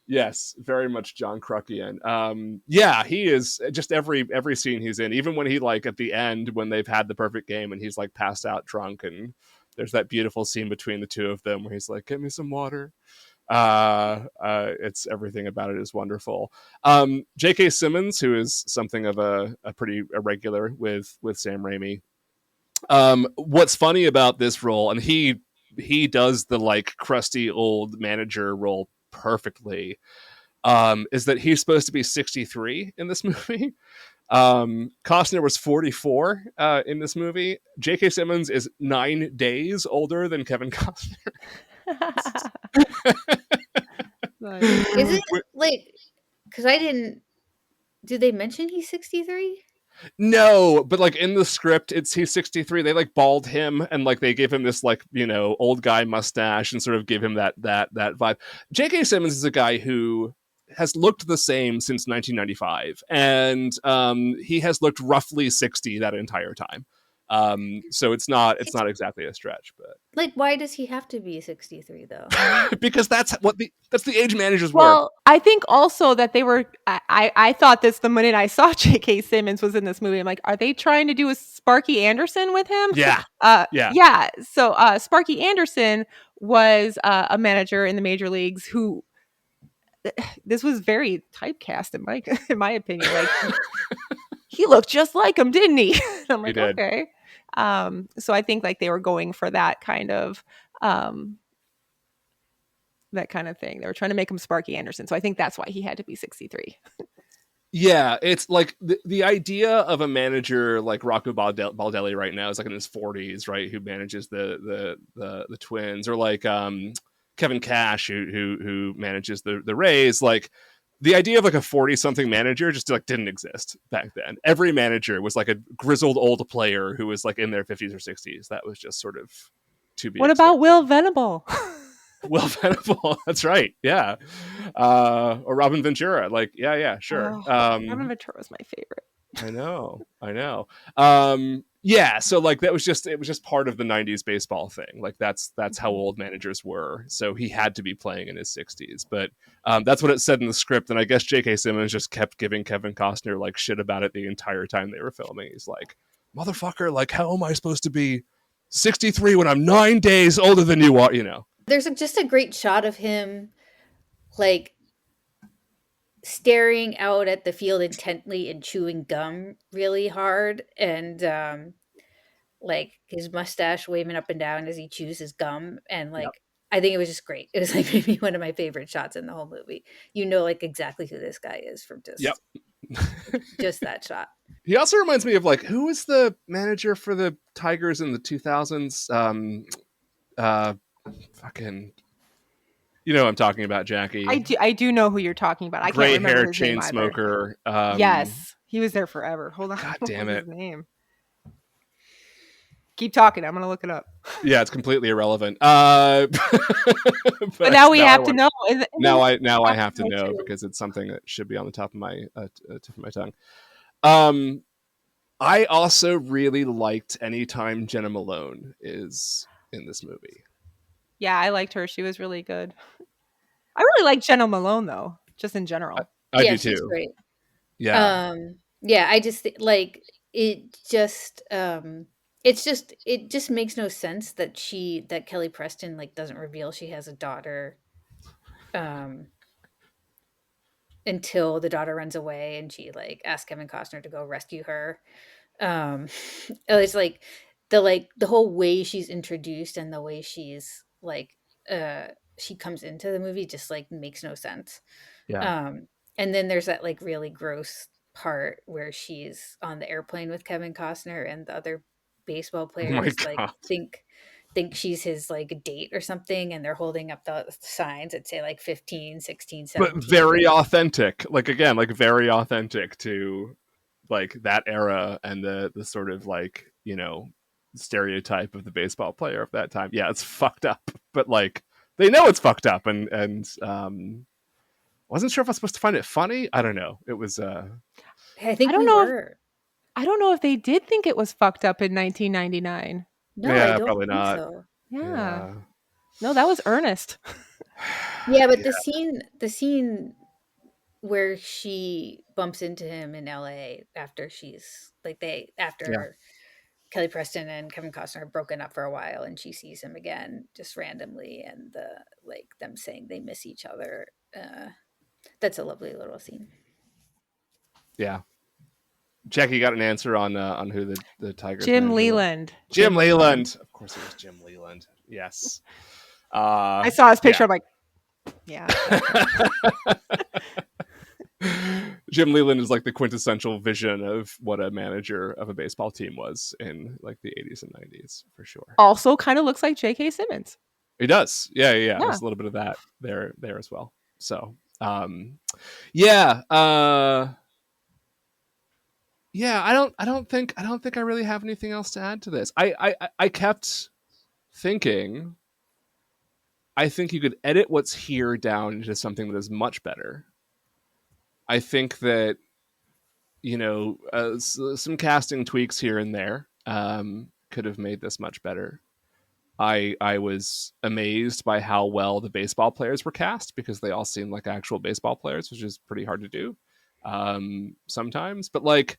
Yes, very much John Kruckian. Yeah, he is just every scene he's in, even when he like at the end when they've had the perfect game and he's like passed out drunk and there's that beautiful scene between the two of them where he's like, "Get me some water." It's everything about it is wonderful. J.K. Simmons, who is something of a pretty irregular with Sam Raimi. What's funny about this role, and he does the like crusty old manager role perfectly, is that he's supposed to be 63 in this movie. Costner was 44 in this movie. J.K. Simmons is 9 days older than Kevin Costner. Is it like, because I didn't, did they mention he's 63? No, but like in the script, he's 63. They like bald him and like they give him this like, you know, old guy mustache and sort of give him that vibe. J.K. Simmons is a guy who has looked the same since 1995, and he has looked roughly 60 that entire time. So it's not exactly a stretch, but Like, why does he have to be 63 though? because that's the age managers Well, work. I think also that they were. I thought this the minute I saw J.K. Simmons was in this movie. I'm like, are they trying to do a Sparky Anderson with him? Yeah. Yeah. So Sparky Anderson was a manager in the major leagues who. This was very typecast in my opinion. Like he looked just like him, didn't he? I'm like, okay. So I think like they were going for that kind of thing. They were trying to make him Sparky Anderson. So I think that's why he had to be 63. Yeah, it's like the idea of a manager like Rocco Baldelli right now is like in his 40s, right? Who manages the Twins, or like Kevin Cash who manages the Rays. Like the idea of like a 40-something manager just like didn't exist back then. Every manager was like a grizzled old player who was like in their 50s or 60s. That was just sort of to be. What about Will Venable? Will Venable, that's right, yeah. Or Robin Ventura, like, yeah, sure. Robin Ventura was my favorite. I know. Yeah, so like it was just part of the 90s baseball thing. Like that's how old managers were. So he had to be playing in his 60s. But that's what it said in the script. And I guess J.K. Simmons just kept giving Kevin Costner like shit about it the entire time they were filming. He's like, motherfucker, like how am I supposed to be 63 when I'm 9 days older than you are, you know? There's just a great shot of him like staring out at the field intently and chewing gum really hard, and like his mustache waving up and down as he chews his gum, and like I think it was just great. It was like maybe one of my favorite shots in the whole movie. You know, like exactly who this guy is from just just that shot. He also reminds me of like who was the manager for the Tigers in the 2000s? Fucking, you know what I'm talking about, Jackie. I do know who you're talking about. I can't remember Gray hair his chain name smoker. Yes, he was there forever. Hold on. God damn it. His name? Keep talking. I'm gonna look it up. Yeah, it's completely irrelevant. But now we have to know. Now I have to know because it's something that should be on the top of my tongue. I also really liked anytime Jenna Malone is in this movie. Yeah, I liked her. She was really good. I really like Jenna Malone though, just in general. I do too. She's great. Yeah. Yeah, I just like it. It just makes no sense that Kelly Preston like doesn't reveal she has a daughter, until the daughter runs away and she like asks Kevin Costner to go rescue her. It's like the whole way she's introduced and the way she's like she comes into the movie just like makes no sense. Yeah. And then there's that like really gross part where she's on the airplane with Kevin Costner and the other baseball players like think she's his like date or something, and they're holding up the signs that say like 15, 16, 17. But very authentic. Like again, like very authentic to like that era and the sort of like, you know, stereotype of the baseball player of that time. Yeah, it's fucked up, but like they know it's fucked up, and wasn't sure if I was supposed to find it funny. I don't know. It was I think we were. I don't know if they did think it was fucked up in 1999. No, yeah, I don't probably think not. so. Yeah. No, that was earnest. Yeah, but the scene where she bumps into him in LA after she's like Yeah. after Kelly Preston and Kevin Costner have broken up for a while and she sees him again just randomly and them saying they miss each other. That's a lovely little scene. Yeah. Jackie got an answer on who the Tigers Jim manager was. Leland. Jim Leland. Of course, it was Jim Leland. Yes. I saw his picture. Yeah. I'm like, yeah. Jim Leland is like the quintessential vision of what a manager of a baseball team was in like the 80s and 90s for sure. Also, kind of looks like J.K. Simmons. He does. Yeah. Yeah. There's a little bit of that there as well. So, yeah. Yeah, I don't think I really have anything else to add to this. I kept thinking I think you could edit what's here down into something that is much better. I think that some casting tweaks here and there could have made this much better. I was amazed by how well the baseball players were cast because they all seemed like actual baseball players, which is pretty hard to do sometimes. But like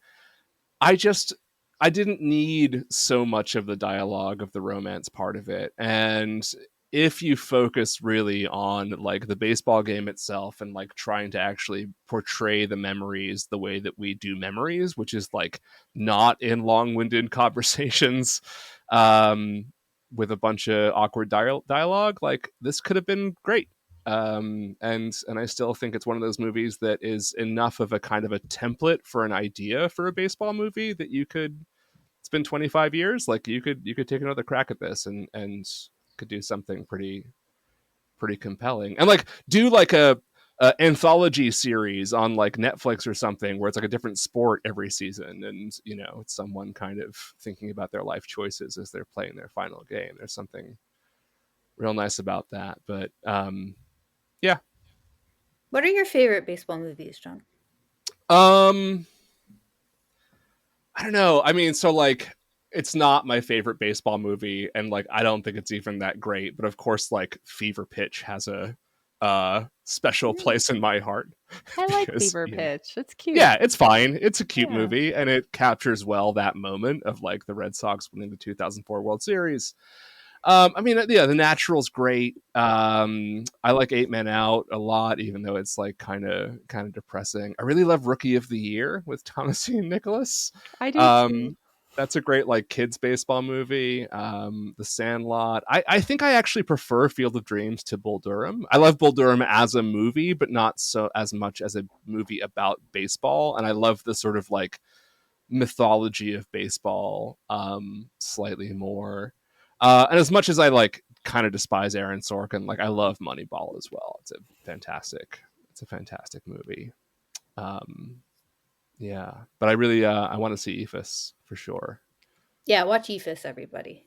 I didn't need so much of the dialogue of the romance part of it. And if you focus really on like the baseball game itself and like trying to actually portray the memories the way that we do memories, which is like not in long-winded conversations with a bunch of awkward dialogue, like this could have been great. And I still think it's one of those movies that is enough of a kind of a template for an idea for a baseball movie that you could. It's been 25 years. Like you could take another crack at this and could do something pretty compelling and like do like a anthology series on like Netflix or something where it's like a different sport every season and it's someone kind of thinking about their life choices as they're playing their final game. There's something real nice about that. But yeah. What are your favorite baseball movies, John? I don't know. I mean, so like it's not my favorite baseball movie and like I don't think it's even that great, but of course like Fever Pitch has a special place in my heart. I like Fever Pitch. It's cute. Yeah, it's fine. It's a cute movie and it captures well that moment of like the Red Sox winning the 2004 World Series. I mean, yeah, The Natural's great. I like 8 Men Out a lot, even though it's like kind of depressing. I really love Rookie of the Year with Thomasine Nicholas. I do too. That's a great like kids baseball movie. The Sandlot. I think I actually prefer Field of Dreams to Bull Durham. I love Bull Durham as a movie, but not so as much as a movie about baseball. And I love the sort of like mythology of baseball slightly more. And as much as I like kind of despise Aaron Sorkin, like I love Moneyball as well. It's a fantastic movie. Yeah, but I really I want to see EFIS for sure. Yeah, watch EFIS, everybody.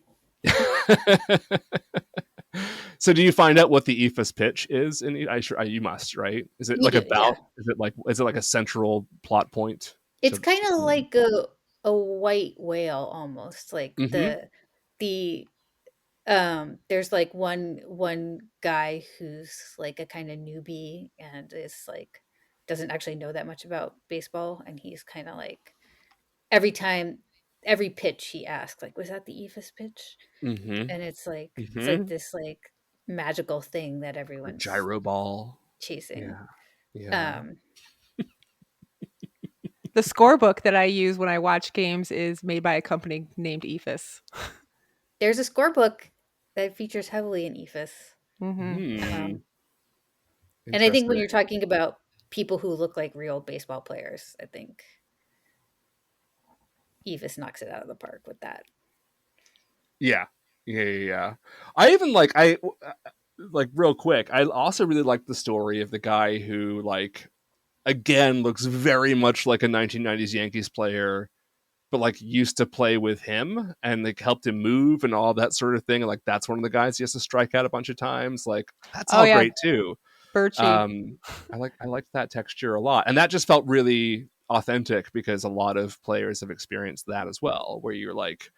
So do you find out what the EFIS pitch is? You must, right? Is it like about? Yeah. Is it like a central plot point? It's kind of like a white whale almost, like the there's like one guy who's like a kind of newbie and is like doesn't actually know that much about baseball and he's kind of like every pitch he asks like, was that the EFIS pitch? And it's like this like magical thing that everyone's gyro ball chasing. Yeah. The scorebook that I use when I watch games is made by a company named EFIS. There's a scorebook that features heavily in EFIS. Mm-hmm. And I think when you're talking about people who look like real baseball players, I think EFIS knocks it out of the park with that. Yeah. I even like real quick. I also really like the story of the guy who like again looks very much like a 1990s Yankees player, but like used to play with him and like helped him move and all that sort of thing. And like that's one of the guys he has to strike out a bunch of times. Like that's all great too. Birchie. I like that texture a lot, and that just felt really authentic because a lot of players have experienced that as well, where you're like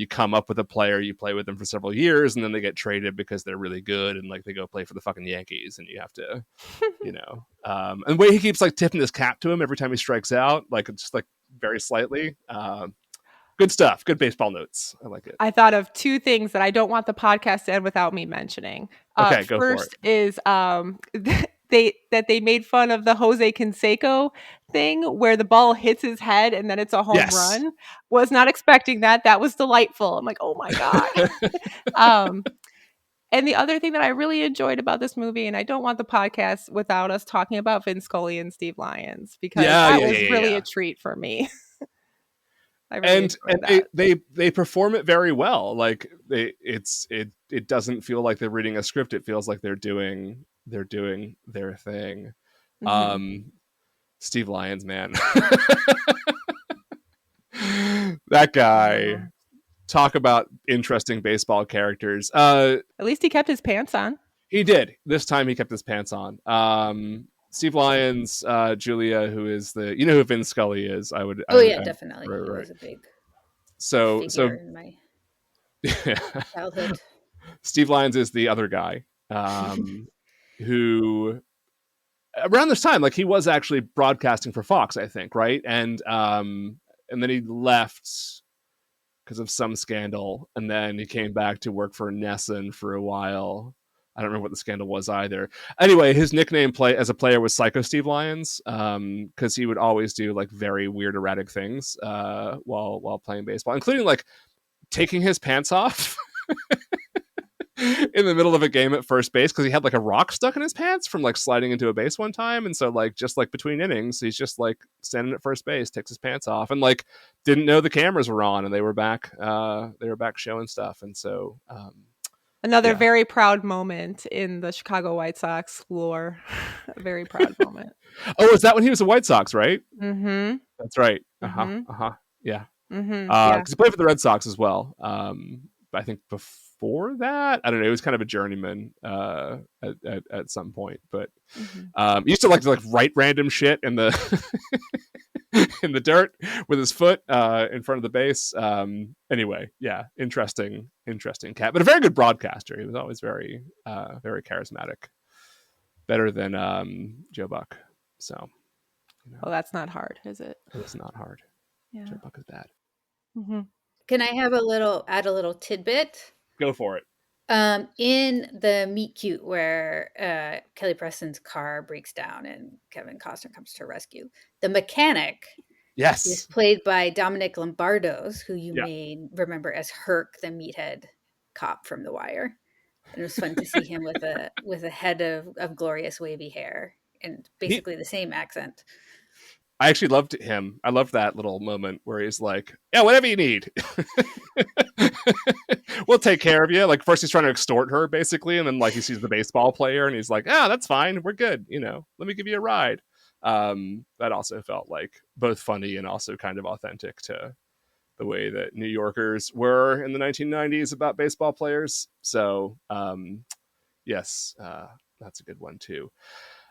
you come up with a player, you play with them for several years, and then they get traded because they're really good, and like they go play for the fucking Yankees, and you have to, and the way he keeps like tipping his cap to him every time he strikes out, like it's just like very slightly. Good stuff. Good baseball notes. I like it. I thought of two things that I don't want the podcast to end without me mentioning. Okay, go for it. First is they made fun of the Jose Canseco thing where the ball hits his head and then it's a home run. Was not expecting that. That was delightful. I'm like, oh my God. And the other thing that I really enjoyed about this movie, and I don't want the podcast without us talking about Vin Scully and Steve Lyons, because that was really a treat for me. And they perform it very well. Like it doesn't feel like they're reading a script. It feels like they're doing their thing. Mm-hmm. Steve Lyons, man. That guy. Talk about interesting baseball characters. At least he kept his pants on. He did. This time he kept his pants on. Steve Lyons, Julia, who is who Vin Scully is. Definitely. Right. He was a big figure in my childhood. Steve Lyons is the other guy, who around this time, like he was actually broadcasting for Fox, I think, right? And then he left because of some scandal, and then he came back to work for Nessun for a while. I don't remember what the scandal was either. Anyway, his nickname as a player was Psycho Steve Lyons, because he would always do like very weird, erratic things while playing baseball, including like taking his pants off in the middle of a game at first base because he had like a rock stuck in his pants from like sliding into a base one time. And so like just like between innings, he's just like standing at first base, takes his pants off, and like didn't know the cameras were on and they were back showing stuff. And so another very proud moment in the Chicago White Sox lore. A very proud moment. Oh, is that when he was a White Sox, right? Mm-hmm. That's right. Yeah. Because he played for the Red Sox as well. I think before that, I don't know. He was kind of a journeyman at some point, but he used to like write random shit in the in the dirt with his foot in front of the base. Anyway, yeah, interesting cat, but a very good broadcaster. He was always very charismatic, better than Joe Buck. So, well, that's not hard, is it? It's not hard. Yeah. Joe Buck is bad. Mm-hmm. Can I add a little tidbit? Go for it. In the meet cute where Kelly Preston's car breaks down and Kevin Costner comes to rescue, the mechanic is played by Dominic Lombardos, who you may remember as Herc, the meathead cop from The Wire. And it was fun to see him with a head of glorious wavy hair and basically the same accent. I actually loved him. I loved that little moment where he's like, yeah, whatever you need. We'll take care of you. Like first he's trying to extort her basically. And then like he sees the baseball player and he's like, that's fine. We're good. Let me give you a ride. That also felt like both funny and also kind of authentic to the way that New Yorkers were in the 1990s about baseball players. So yes, that's a good one too.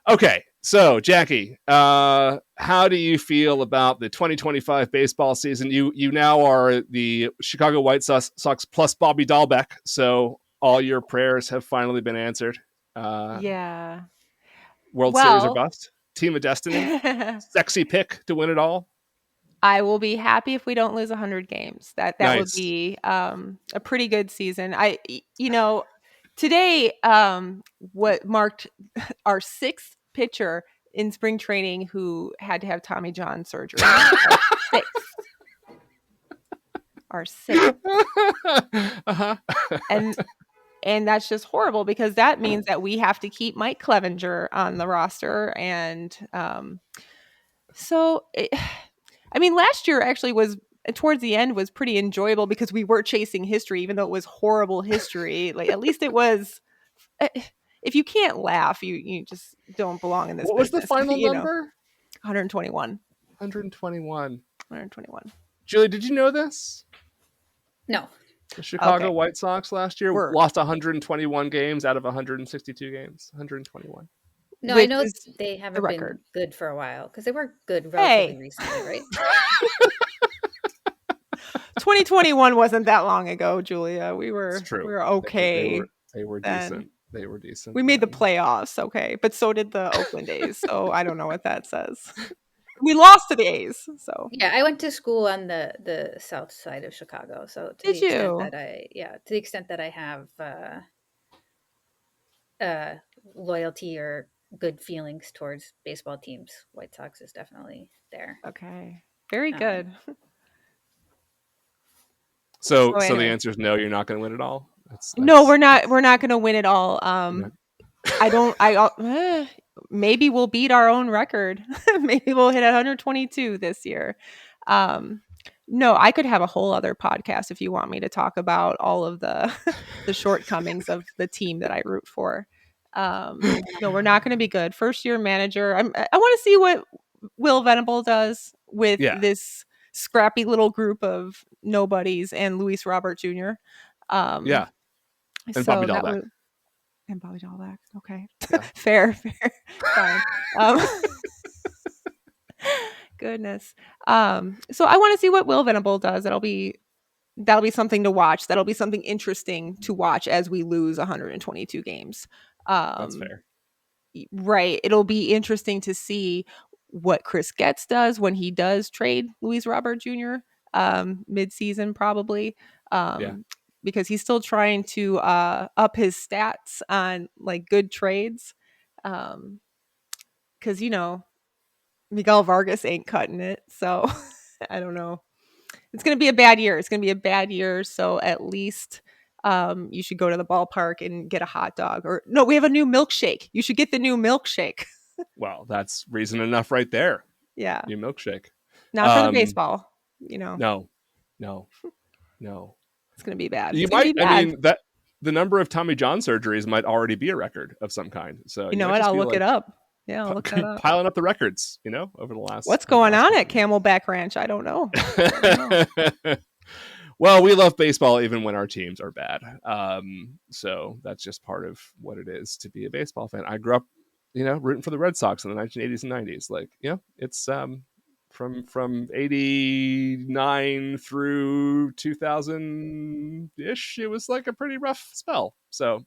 Okay, so Jackie, how do you feel about the 2025 baseball season? You now are the Chicago White Sox plus Bobby Dahlbeck, so all your prayers have finally been answered. Yeah. World Series or bust? Team of Destiny? Sexy pick to win it all? I will be happy if we don't lose 100 games. That nice. Would be a pretty good season. Today, what marked our sixth pitcher in spring training who had to have Tommy John surgery. Our sixth. Uh-huh. And that's just horrible because that means that we have to keep Mike Clevenger on the roster. And last year actually was towards the end was pretty enjoyable because we were chasing history, even though it was horrible history. Like at least it was. If you can't laugh, you just don't belong in this. What business, was the final number? 121. 121. Julie, did you know this? No. The Chicago White Sox last year lost 121 games out of 162 games. 121. No, I know they haven't been good for a while because they were good relatively recently, right? 2021 wasn't that long ago, Julia. We It's were true. okay They were then. decent. They were decent. We made the then. playoffs, okay, but so did the Oakland A's. So I don't know what that says. We lost to the A's. So Yeah, I went to school on the south side of Chicago, so to the did extent you? that I have uh, loyalty or good feelings towards baseball teams, White Sox is definitely there. Okay, very Um, good. So So the anyway, answer is no. You're not going to win it all. no, we're not. We're not going to win it all. Not- I don't. Maybe we'll beat our own record. Maybe we'll hit 122 this year. Um, no, I could have a whole other podcast if you want me to talk about all of the the shortcomings of the team that I root for. No, we're not going to be good. First year manager. I want to see what Will Venable does with Yeah. this scrappy little group of nobodies and Luis Robert Jr. Yeah. And So Bobby that Dahlbeck. was and Bobby Dahlbeck. Okay. Yeah. fair. Fine. Goodness. So I want to see what Will Venable does. That'll be something to watch. That'll be something interesting to watch as we lose 122 games. That's fair. Right. It'll be interesting to see what Chris Getz does when he does trade Luis Robert Jr. Mid-season probably. Yeah. Because he's still trying to up his stats on like good trades. Because Miguel Vargas ain't cutting it. So I don't know. It's going to be a bad year. It's going to be a bad year. So at least you should go to the ballpark and get a hot dog. Or no, we have a new milkshake. You should get the new milkshake. Well, that's reason enough right there. Yeah. New milkshake. Not for the baseball. No. It's going to be bad. You It's going to might. be I bad. mean that the number of Tommy John surgeries might already be a record of some kind. So You know might what? just I'll be, look like, it up. Yeah, I'll look that up. piling up the records. Over the last. What's going on at Camelback Ranch? I don't know. Well, we love baseball even when our teams are bad. So that's just part of what it is to be a baseball fan. I grew up, rooting for the Red Sox in the 1980s and 90s. Like, it's from 89 through 2000 ish. It was like a pretty rough spell. So,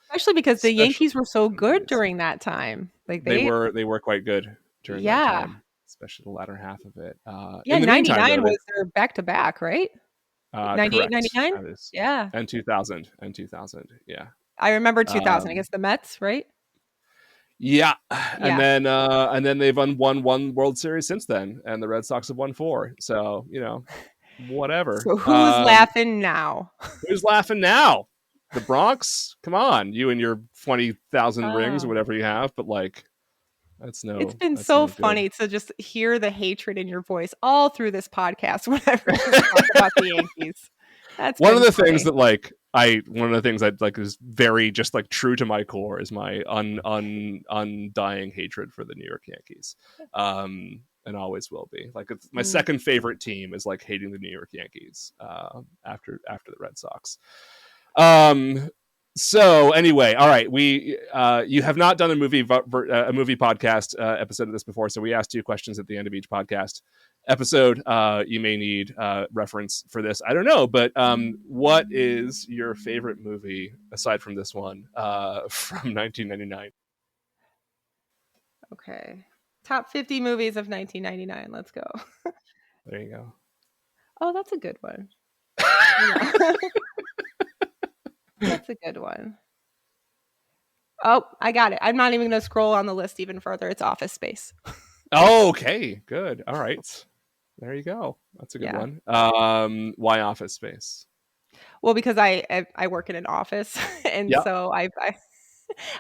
Especially because the Yankees were so in the good 90s. during that time. Like They were quite good during that time, especially the latter half of it. Yeah, in the meantime, 99 though, was their back-to-back, right? 98, correct. 99? That is, Yeah. and 2000. Yeah. I remember 2000 against the Mets, right? Yeah. And then they've won one World Series since then, and the Red Sox have won 4. So, whatever. So who's laughing now? Who's laughing now? The Bronx? Come on, you and your 20,000 rings or whatever you have, but like it's been so funny to just hear the hatred in your voice all through this podcast whenever you talk about the Yankees. That's one of the funny. things that one of the things I like is very just like true to my core is my undying hatred for the New York Yankees. And always will be. Like it's my second favorite team is like hating the New York Yankees after the Red Sox. So anyway, all right, we you have not done a movie podcast episode of this before, so we asked 2 questions at the end of each podcast episode. You may need reference for this, I don't know, but what is your favorite movie aside from this one from 1999? Okay, top 50 movies of 1999. Let's go. There you go. Oh, that's a good one. That's a good one. Oh, I got it. I'm not even going to scroll on the list even further. It's Office Space. Oh, okay, good. All right, there you go. That's a good one. Why Office Space? Well, because I work in an office, and so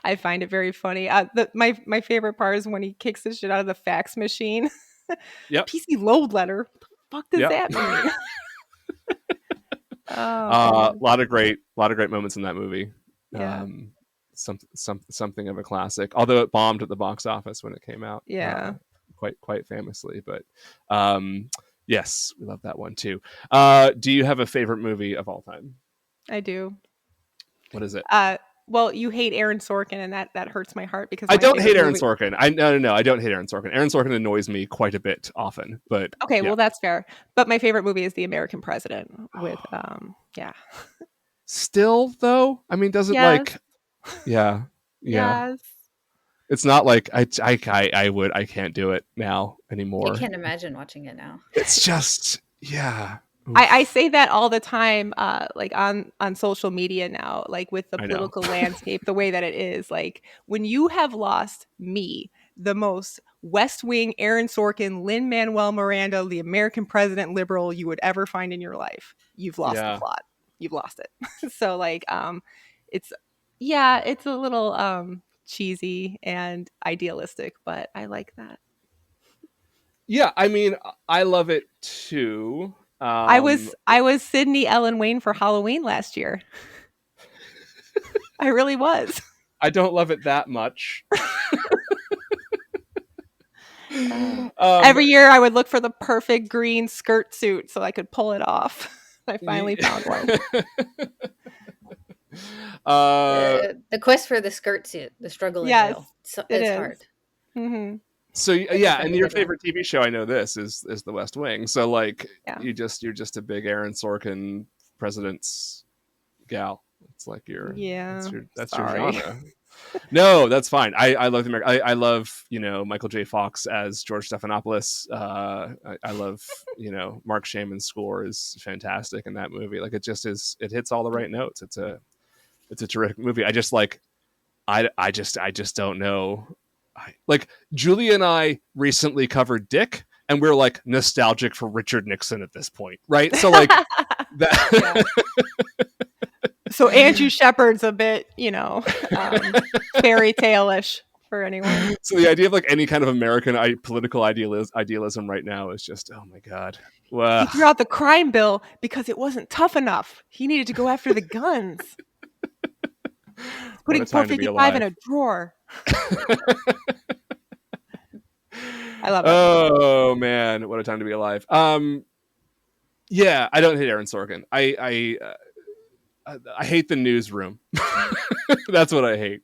I find it very funny. My favorite part is when he kicks the shit out of the fax machine. Yep. PC load letter. What the fuck does that mean? A lot of great moments in that movie. Yeah. Something of a classic, although it bombed at the box office when it came out. Yeah. Quite famously, but yes, we love that one too. Do you have a favorite movie of all time? I do. What is it? Well, you hate Aaron Sorkin, and that hurts my heart because I my don't favorite hate Aaron movie. Sorkin. No, I don't hate Aaron Sorkin. Aaron Sorkin annoys me quite a bit often, but Okay, yeah. well that's fair. But my favorite movie is The American President with yeah. Still though, I mean, does it Yes. like, yeah, yeah. Yes. It's not like I can't do it now You anymore. can't imagine watching it now. It's just, yeah. I Oof. say that all the time, like on social media now, like with the I know. political landscape, the way that it is. Like when you have lost me, the most West Wing, Aaron Sorkin, Lin-Manuel Miranda, the American president liberal you would ever find in your life, you've lost the Yeah. plot. You've lost it. So like, it's yeah, it's a little cheesy and idealistic, but I like that. Yeah, I mean, I love it too. I was Sydney Ellen Wayne for Halloween last year. I really was. I don't love it that much. Every year I would look for the perfect green skirt suit so I could pull it off. I finally found one. The quest for the skirt suit, the struggle is Yes, real. it It's is. hard. Mm-hmm. So But yeah, find and a your good one. favorite TV show, I know this is The West Wing. So like, Yeah. you're just a big Aaron Sorkin president's gal. It's like Yeah. that's your Sorry. genre. No, that's fine. I love the American. I love Michael J. Fox as George Stephanopoulos. I love Mark Shaman's score is fantastic in that movie. Like it just is. It hits all the right notes. It's a terrific movie. I just like I just don't know. Like Julia and I recently covered Dick, and we're like nostalgic for Richard Nixon at this point, right? So like that. So Andrew Shepard's a bit, fairy tale-ish for anyone. So the idea of like any kind of American political idealism right now is just, oh my god. He threw out the crime bill because it wasn't tough enough. He needed to go after the guns. Putting 455 in a drawer. I love it. Oh man, what a time to be alive. Yeah, I don't hate Aaron Sorkin. I hate the newsroom. That's what I hate.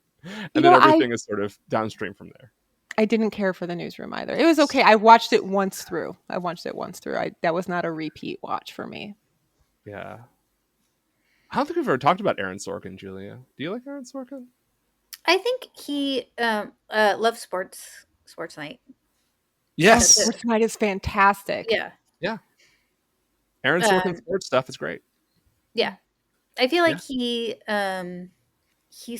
And then everything is sort of downstream from there. I didn't care for the newsroom either. It was okay. I watched it once through. That was not a repeat watch for me. Yeah. I don't think we've ever talked about Aaron Sorkin, Julia. Do you like Aaron Sorkin? I think he loves Sports Night. Yes. Sports Night is fantastic. Yeah. Yeah. Aaron Sorkin sports stuff is great. Yeah. I feel like he's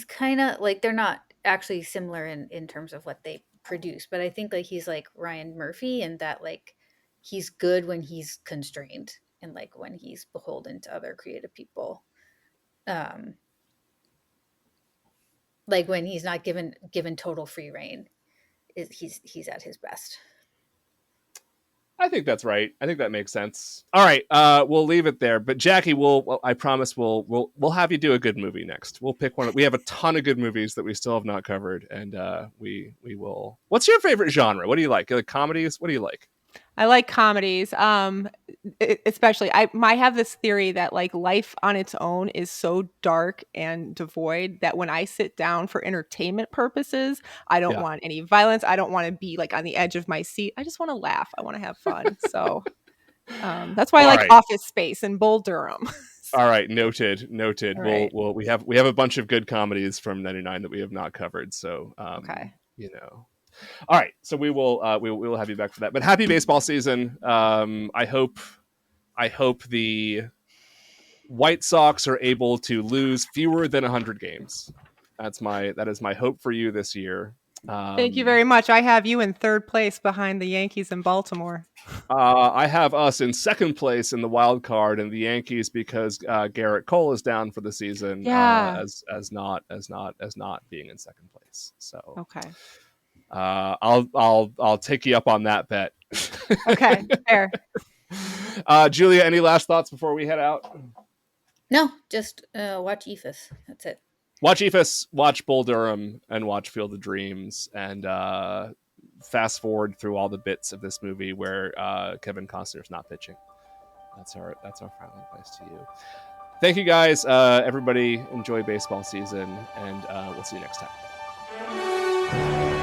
kind of like, they're not actually similar in terms of what they produce, but I think like he's like Ryan Murphy in that like he's good when he's constrained and like when he's beholden to other creative people. Like when he's not given total free reign, he's at his best. I think that's right. I think that makes sense. All right, we'll leave it there. But Jackie, I promise we'll have you do a good movie next. We'll pick one. We have a ton of good movies that we still have not covered, and we will. What's your favorite genre? What do you like? You like comedies? What do you like? I like comedies. Especially I have this theory that like life on its own is so dark and devoid that when I sit down for entertainment purposes, I don't want any violence. I don't want to be like on the edge of my seat. I just want to laugh. I want to have fun. So that's why I like Office Space and Bull Durham. All right, noted. Right. We have a bunch of good comedies from '99 that we have not covered. So okay. All right, so we will have you back for that. But happy baseball season. I hope the White Sox are able to lose fewer than 100 games. That is my hope for you this year. Thank you very much. I have you in third place behind the Yankees in Baltimore. I have us in second place in the wild card, and the Yankees because Garrett Cole is down for the season. Yeah. As not being in second place. So okay. I'll take you up on that bet. Okay, fair. Julia, any last thoughts before we head out? No, just watch EFIS. That's it. Watch EFIS, watch Bull Durham, and watch Field of Dreams, and fast forward through all the bits of this movie where Kevin Costner is not pitching. That's our final advice to you. Thank you guys. Everybody enjoy baseball season, and we'll see you next time.